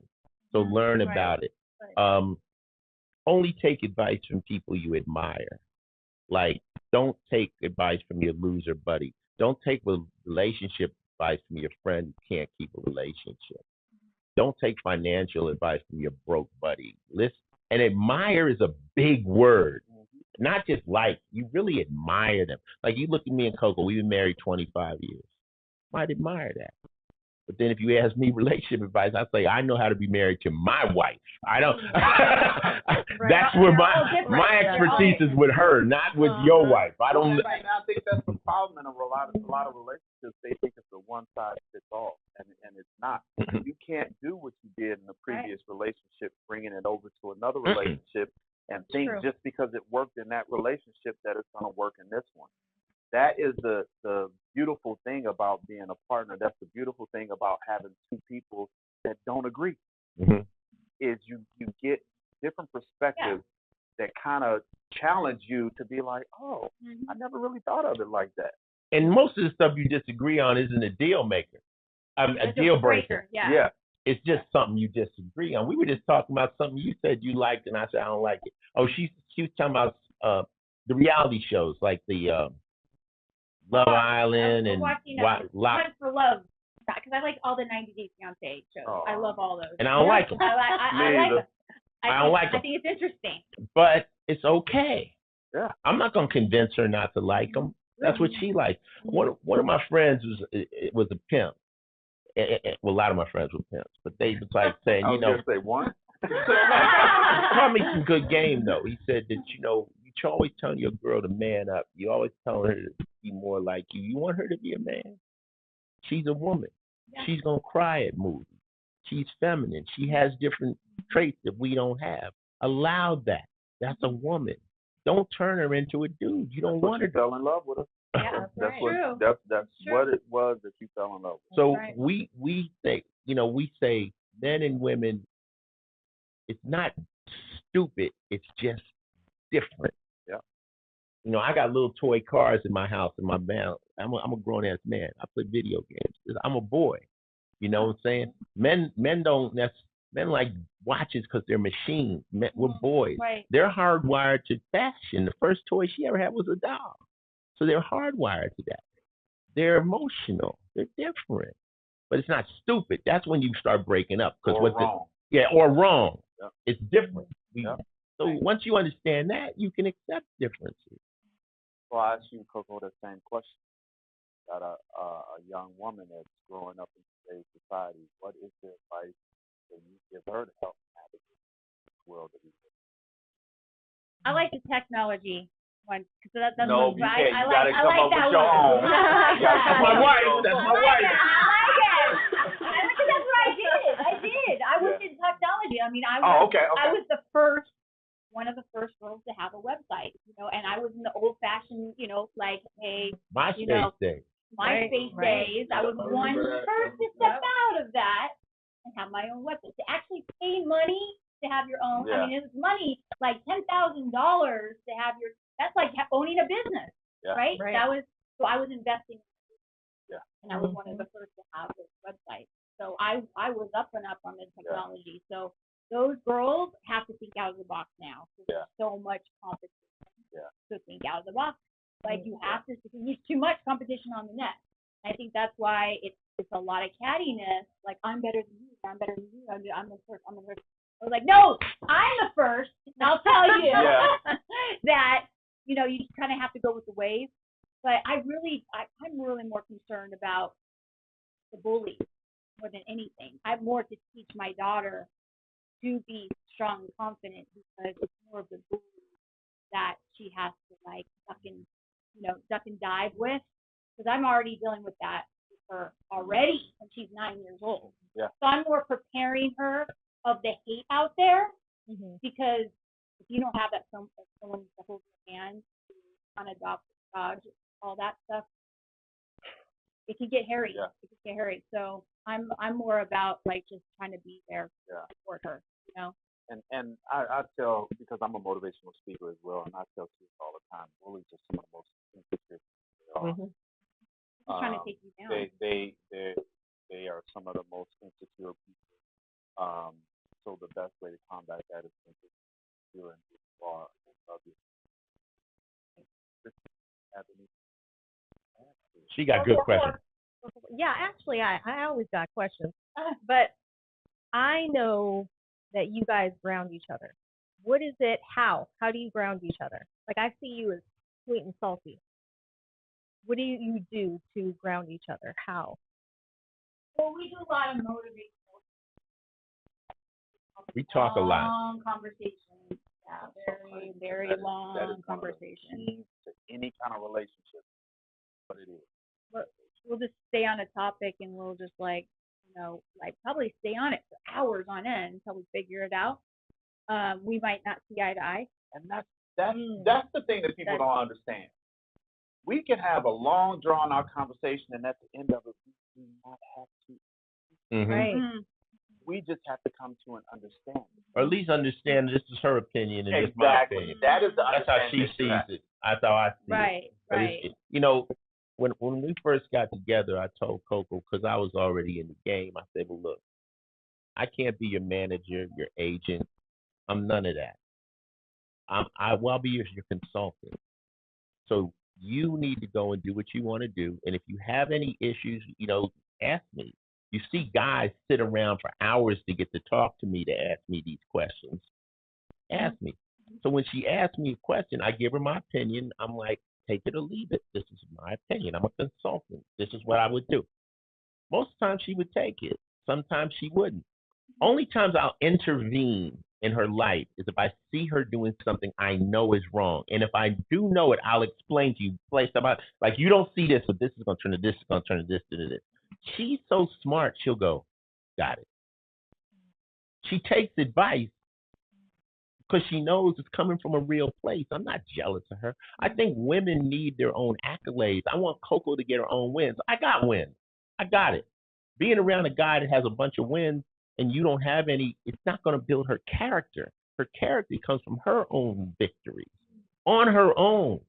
So learn about it. Only take advice from people you admire. Like, don't take advice from your loser buddy. Don't take relationship advice from your friend who can't keep a relationship. Don't take financial advice from your broke buddy. Listen, and admire is a big word. Not just like, you really admire them. Like, you look at me and Coco, we've been married 25 years. Might admire that. But then if you ask me relationship advice, I say, I know how to be married to my wife. I don't. That's where my expertise is with her, not with your wife. I don't. And I think that's the problem in a lot of relationships. They think it's a one size fits all, and it's not. You can't do what you did in the previous relationship, bringing it over to another relationship, and think just because it worked in that relationship that it's going to work in this one. That is the beautiful thing about being a partner. That's the beautiful thing about having two people that don't agree. Mm-hmm. Is you get different perspectives that kind of challenge you to be like, oh, I never really thought of it like that. And most of the stuff you disagree on isn't a deal maker. A deal breaker. Yeah. It's just something you disagree on. We were just talking about something you said you liked, and I said I don't like it. Oh, she was talking about the reality shows like the Love Island and Hunt for Love, because I like all the 90 Day Fiancé shows. I love all those. And I don't like them. I like them. I don't like them. I think it's interesting. But it's okay. Yeah. I'm not gonna convince her not to like them. That's what she likes. One of my friends was a pimp. Well, a lot of my friends were pimps, but they was like saying, I was gonna say one. He taught me some good game though. He said that you're always telling your girl to man up. You always telling her to be more like you. You want her to be a man. She's a woman. Yeah. She's gonna cry at movies. She's feminine. She has different traits that we don't have. Allow that. That's a woman. Don't turn her into a dude. You don't want her to fell in love with her. Yeah, that's right. That's what it was that you fell in love with. So we say, we say men and women, it's not stupid, it's just different. Yeah. I got little toy cars in my house in my van. I'm a grown ass man. I play video games. I'm a boy. You know what I'm saying? Men like watches because they're machines. We're boys. Right. They're hardwired to fashion. The first toy she ever had was a doll. So they're hardwired to that. They're emotional. They're different. But it's not stupid. That's when you start breaking up. Wrong. Or wrong. Yeah. It's different. Yeah. So once you understand that, you can accept differences. So I ask you, Coco, the same question. Got a young woman that's growing up in today's society. What is the advice that you give her to help navigate this world that we live in? I like the technology one because that's no, you right. can't. You gotta come up with your one. own. That's my wife. That's my wife. I like it. Because that's what I did. I was in technology. I mean, I was. Okay. I was one of the first girls to have a website, and I was in the old-fashioned, like MySpace days. MySpace days. I was one first to step out of that and have my own website. To actually pay money to have your own. Yeah. I mean, it was money like $10,000 to have your. That's like owning a business, right? That was so I was investing. Yeah. And I was one of the first to have this website. So I was up and up on the technology. So those girls have to think out of the box now. There's so much competition to think out of the box. Like you have to. There's too much competition on the net. I think that's why it's a lot of cattiness. Like I'm better than you. I'm better than you. I'm the first. I'm the first. I was like, no, I'm the first. And I'll tell you that you just kind of have to go with the wave. But I'm really more concerned about the bullies more than anything. I'm more to teach my daughter to be strong and confident because it's more of the bully that she has to like duck and dive with. Because I'm already dealing with that with her already when she's 9 years old. Yeah. So I'm more preparing her of the hate out there because if you don't have that someone to hold your hand, on adopt, dodge, all that stuff, it can get hairy. Yeah. It can get hairy. So I'm more about like just trying to be there to support her, And I tell, because I'm a motivational speaker as well, and I tell kids all the time, bullies are some of the most insecure people. Just trying to take you down. They are some of the most insecure people. So the best way to combat that is to be secure and who you are and love you. She got good questions. Yeah, actually, I always got questions, but I know that you guys ground each other. What is it? How do you ground each other? Like I see you as sweet and salty. What do you do to ground each other? How? Well, we do a lot of motivational. We talk a lot. Long conversations. Yeah, very, very long conversations. To any kind of relationship, what it is. We'll just stay on a topic and we'll just probably stay on it for hours on end until we figure it out. We might not see eye to eye. And that's the thing that people don't understand. We can have a long, drawn-out conversation, and at the end of it, we do not have to. Mm-hmm. Right. We just have to come to an understanding. Or at least understand this is her opinion and this is my Exactly. opinion. That is the That's how she sees it. That's how I see it. Right. You know, when we first got together, I told Coco, because I was already in the game, I said, well, look, I can't be your manager, your agent. I'm none of that. I'll be your consultant. So you need to go and do what you want to do. And if you have any issues, ask me. You see guys sit around for hours to get to talk to me to ask me these questions. Ask me. So when she asks me a question, I give her my opinion. I'm like, take it or leave it. This is my opinion. I'm a consultant. This is what I would do. Most of the time she would take it. Sometimes she wouldn't. Only times I'll intervene in her life is if I see her doing something I know is wrong. And if I do know it, I'll explain to you, place about like you don't see this, but this is gonna turn to this, is gonna turn to this, to this. She's so smart, she'll go, got it. She takes advice because she knows it's coming from a real place. I'm not jealous of her. I think women need their own accolades. I want Coco to get her own wins. I got wins. I got it. Being around a guy that has a bunch of wins and you don't have any, it's not going to build her character. Her character comes from her own victories, on her own.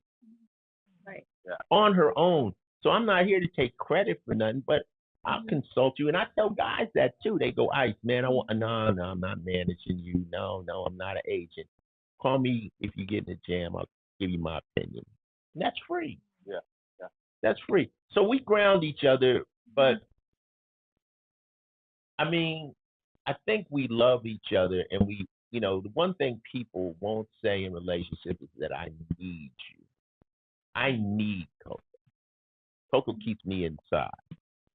Right. Yeah. On her own. So I'm not here to take credit for nothing, but I'll consult you. And I tell guys that too. They go, Ice, man, no, I'm not managing you. No, I'm not an agent. Call me if you get in a jam. I'll give you my opinion. And that's free. Yeah. That's free. So we ground each other, but I mean, I think we love each other, and we, the one thing people won't say in relationships is that I need you. I need Coco. Coco keeps me inside.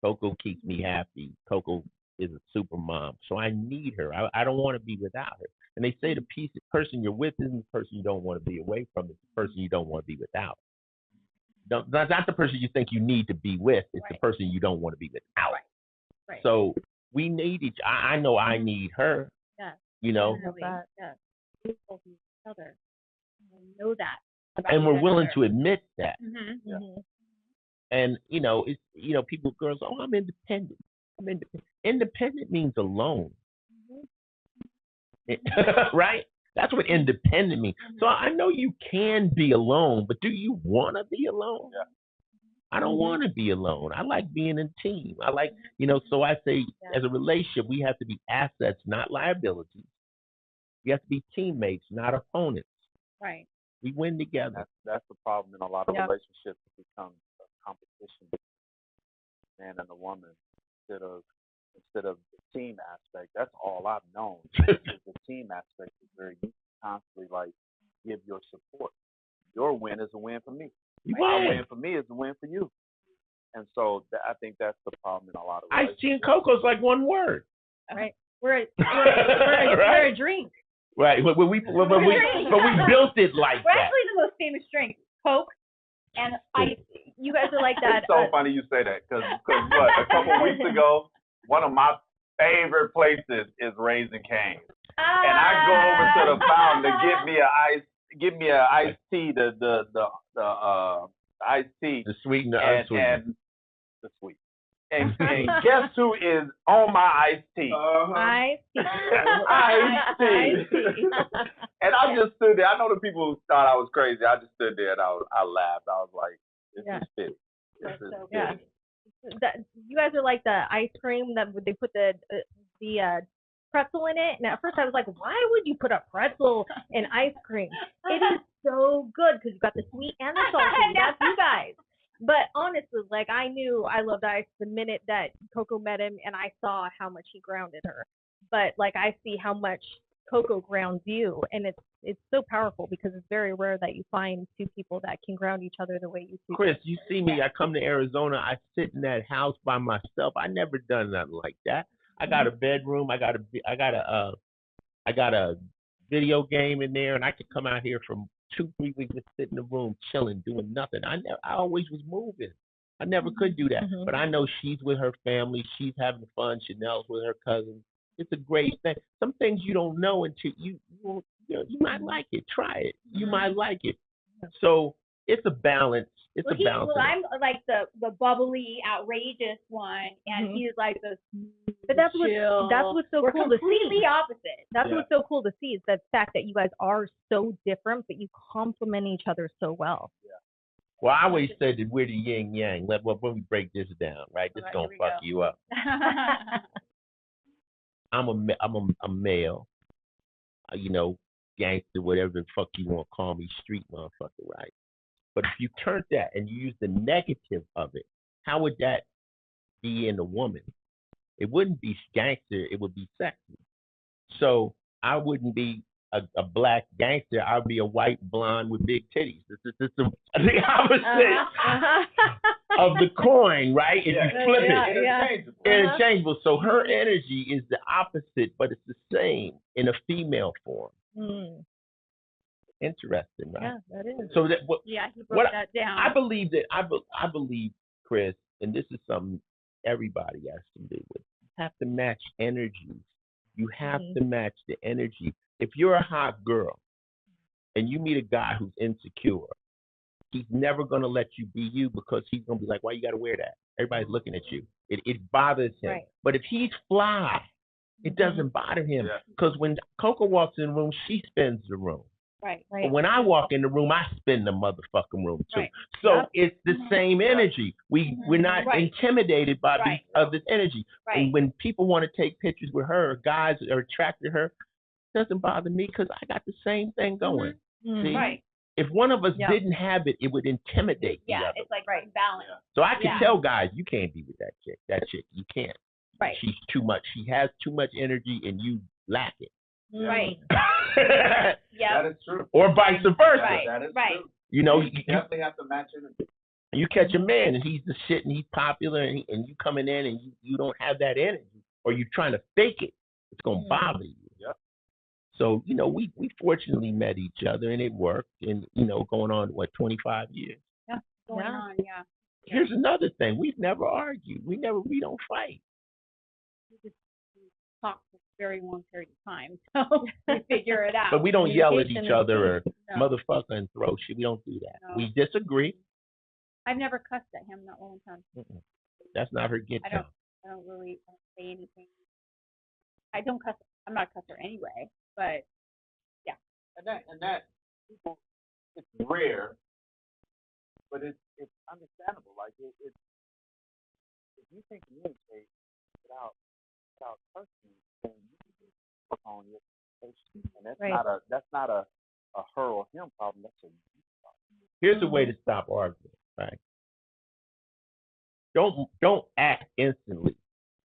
Coco keeps me happy. Coco is a super mom. So I need her. I don't want to be without her. And they say the person you're with isn't the person you don't want to be away from. It's the person you don't want to be without. Not the person you think you need to be with. It's the person you don't want to be without. Right. So we need I know I need her. Yeah. Yeah. Equal to each other. I know that. And we're willing to admit that. Mm-hmm. Yeah. And it's people, girls, I'm independent. Independent means alone. Right? That's what independent means. So I know you can be alone, but do you want to be alone? Yeah. I don't want to be alone. I like being in a team. I like, so I say as a relationship, we have to be assets, not liabilities. We have to be teammates, not opponents. Right. We win together. That's the problem in a lot of relationships. It becomes a competition between man and a woman instead of the team aspect. That's all I've known. The team aspect is where you constantly give your support. Your win is a win for me. My win for me is a win for you. And so I think that's the problem in a lot of relationships. Ice-T and Coco's like one word. Right. We're a drink. Right, but we built it like We're that. actually the most famous drink, Coke and ice. You guys are like that. It's so funny you say that because what a couple of weeks ago, one of my favorite places is Raising Cane's, and I go over to the fountain to give me an iced tea, the iced tea, the sweet and the unsweet, and the sweet. And guess who is on my iced tea? Iced tea. Iced tea. And I just stood there. I know the people thought I was crazy. I just stood there and I laughed. I was like, this is fitting. This is fitting. You guys are like the ice cream that they put the pretzel in it. And at first I was like, why would you put a pretzel in ice cream? It is so good because you got the sweet and the salty. That's you guys. But honestly, I knew I loved Ice the minute that Coco met him, and I saw how much he grounded her. But I see how much Coco grounds you, and it's so powerful because it's very rare that you find two people that can ground each other the way you two. Chris, you see me. I come to Arizona. I sit in that house by myself. I never done nothing like that. I got a bedroom. I got a video game in there, and I could come out here from 2-3 weeks just sit in the room chilling, doing nothing. I always was moving. I never could do that. But I know she's with her family. She's having fun. Chanel's with her cousins. It's a great thing. Some things you don't know until you might like it. Try it. You might like it. So it's a balance. It's a balance. Well, I'm like the bubbly, outrageous one, and he's like the smooth, But that's chill. what's so We're cool to see. completely opposite. That's what's so cool to see is the fact that you guys are so different, but you complement each other so well. Yeah. Well, I always said that we're the yin yang. Let me break this down, right? This gonna fuck you up. I'm a male, you know, gangster, whatever the fuck you want to call me, street motherfucker, right? But if you turn that and you use the negative of it, how would that be in a woman? It wouldn't be gangster, it would be sexy. So I wouldn't be a black gangster, I'd be a white blonde with big titties. This is the opposite of the coin, right? If you flip it, interchangeable. So her energy is the opposite, but it's the same in a female form. Interesting, right? Yeah, that is. So that he broke that down. I believe, Chris, and this is something everybody has to do with. You have to match energies. You have to match the energy. If you're a hot girl and you meet a guy who's insecure, he's never gonna let you be you because he's gonna be like, why you gotta wear that? Everybody's looking at you. It bothers him. Right. But if he's fly, it doesn't bother him. Because when Coco walks in the room, she spins the room. Right. But when I walk in the room, I spin the motherfucking room too. Right. So it's the same energy. We're not intimidated by this energy. Right. And when people want to take pictures with her, or guys are attracted to her, it doesn't bother me because I got the same thing going. See? Right. If one of us didn't have it, it would intimidate the other. Yeah, it's like balance. So I can tell guys, you can't be with that chick. That chick, you can't. Right. She's too much. She has too much energy, and you lack it. Right. That is true. Or vice versa. Right. That is true. You know, you definitely have to match energy. You catch a man and he's the shit and he's popular and you coming in and you don't have that energy or you're trying to fake it, it's gonna bother you. Yep. So, you know, we fortunately met each other and it worked and, you know, going on 25 years. Yeah, going on. Here's another thing. We've never argued. We don't fight. We just talk for a very long period of time. So we figure it out. But we don't yell at each other or motherfucker and throw shit. We don't do that. No. We disagree. I've never cussed at him not one time. That's not her get down. I don't really say anything. I don't cuss. I'm not a cusser anyway, but yeah. And that people, it's rare, but it's understandable. Like if you can communicate without cursing, then you can work on your communication, and that's not a her or him problem. That's a you problem. Here's a way to stop arguing. Right. Don't act instantly.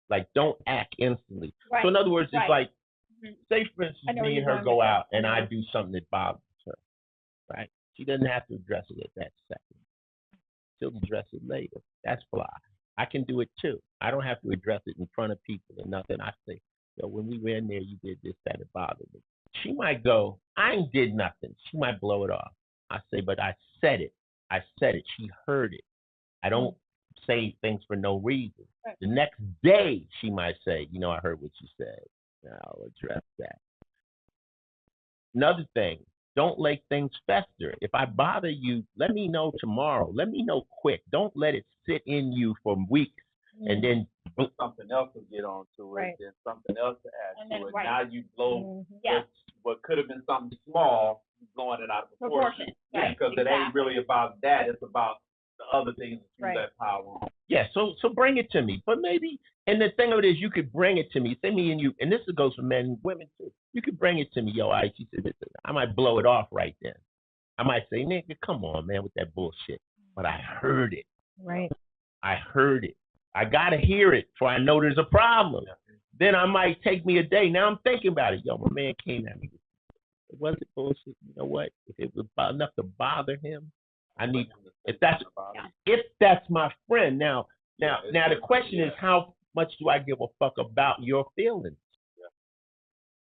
Like don't act instantly. Right. So in other words, it's like, say for instance, me and her go out and I do something that bothers her. Right? She doesn't have to address it at that second. She'll address it later. That's fly. I can do it too. I don't have to address it in front of people or nothing. I say, yo, when we were in there, you did this, that, it bothered me. She might go, I ain't did nothing. She might blow it off. I say, but I said it. She heard it. I don't say things for no reason. The next day, she might say, you know, I heard what you said. I'll address that. Another thing, don't let things fester. If I bother you, let me know tomorrow. Let me know quick. Don't let it sit in you for weeks and then something else will get onto it, then something else to add to it. Now you blow what could have been something small, blowing it out of proportion. Because it ain't really about that. It's about the other things that you let power on. Yeah, so bring it to me. But maybe, and the thing of it is, you could bring it to me. Say me and you, and this goes for men and women too. You could bring it to me. Yo, she said, I might blow it off right then. I might say, nigga, come on, man, with that bullshit. But I heard it. Right. I heard it. I got to hear it before I know there's a problem. Then I might take me a day. Now I'm thinking about it. Yo, my man came at me. It wasn't bullshit. You know what? If it was enough to bother him, I need. If that's my friend. Now the question is, how much do I give a fuck about your feelings?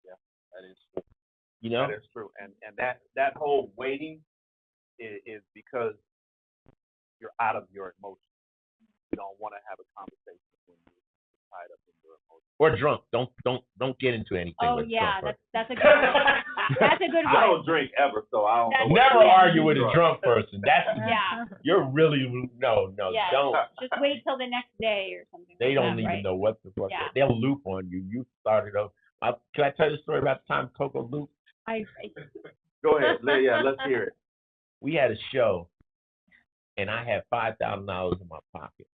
Yeah, that is true. You know, that is true. And that whole waiting is because you're out of your emotions. You don't want to have a conversation when you're Or drunk. Don't get into anything with drunk. That's a good one. That's a good one. I don't drink ever, so I don't know. Never argue with a drunk person. That's you're really no. Don't. Just wait till the next day or something. They don't even know what the fuck. They'll loop on you. You started up. Can I tell you the story about the time Coco looped? Go ahead. Let's hear it. We had a show, and I had $5,000 in my pocket.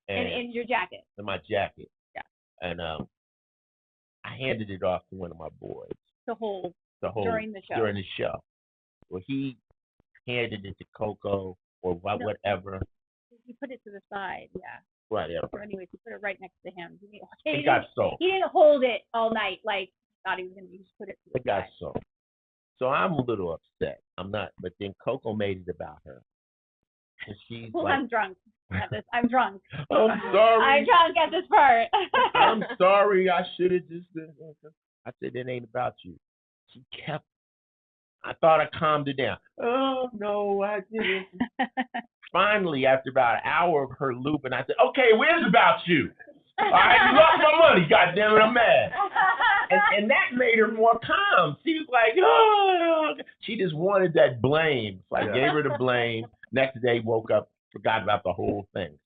And in your jacket. In my jacket. Yeah. And I handed it off to one of my boys. To hold during the show. During the show. Well, he handed it to Coco or whatever. He put it to the side, Whatever. So anyways, he put it right next to him. It got sold. He didn't hold it all night like thought he was going to. He just put it to the side. It got sold. So I'm a little upset. I'm not, but then Coco made it about her. And she's like, I'm drunk at this. I'm drunk. I'm sorry. I'm drunk at this part. I'm sorry. I should have just. I said, it ain't about you. She kept. I thought I calmed her down. Oh, no, I didn't. Finally, after about an hour of her looping, I said, okay, where's about you? All right, you lost my money. God damn it, I'm mad. And that made her more calm. She was like, oh. She just wanted that blame. So I gave her the blame. Next day, woke up, forgot about the whole thing.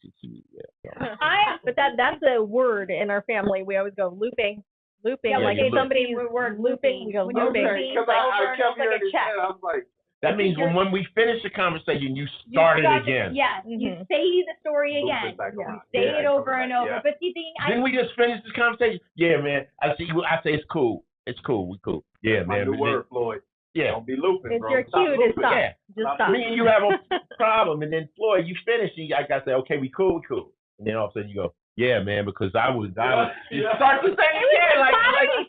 But that's a word in our family. We always go looping. Yeah, like if somebody's looping, we go looping. Because I kept hearing it. I was like, that means when we finish the conversation, you start it again. You say the story again. You say it over and over. But see, didn't we just finish this conversation? Yeah, man. I say it's cool. It's cool. We cool. Yeah, man. New word, Floyd. Yeah. Don't be looping, it's bro. It's your cue to stop. Yeah. Just stop. Me and you have a problem, and then Floyd, you finish, and I gotta say, okay, we cool. And then all of a sudden you go, yeah, man, because I was. You start to say again, like.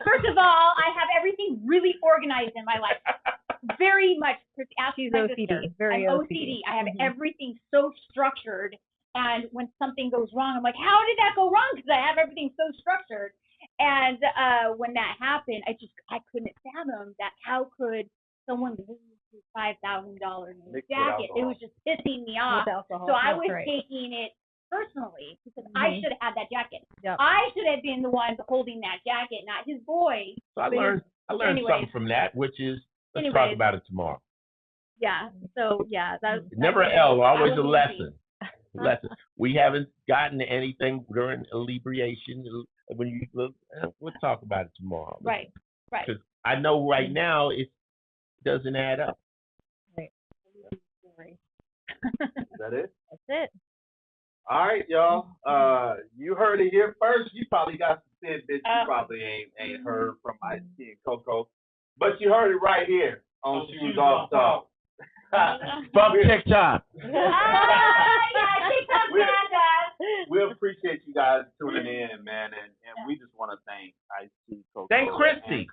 First of all, I have everything really organized in my life. Very much. She's OCD. Very OCD. I have everything so structured, and when something goes wrong, I'm like, how did that go wrong? Because I have everything so structured. And when that happened, I couldn't fathom that. How could someone lose his $5,000 new jacket? It was just pissing me off. So I was taking it personally because I should have had that jacket. Yep. I should have been the one holding that jacket, not his boy. So I learned something from that, which is let's talk about it tomorrow. Yeah. So that's never L, always a lesson. We haven't gotten anything during inebriation. When you look, we'll talk about it tomorrow. Right. Because I know right now it doesn't add up. Right. Is that it? That's it. All right, y'all. You heard it here first. You probably got some tidbits you probably ain't heard from Ice-T and Coco, but you heard it right here on Shoes Off Talk. Fuck TikTok. We appreciate you guys tuning in, man, and we just want to thank Ice-T, Coco. Thank Christy.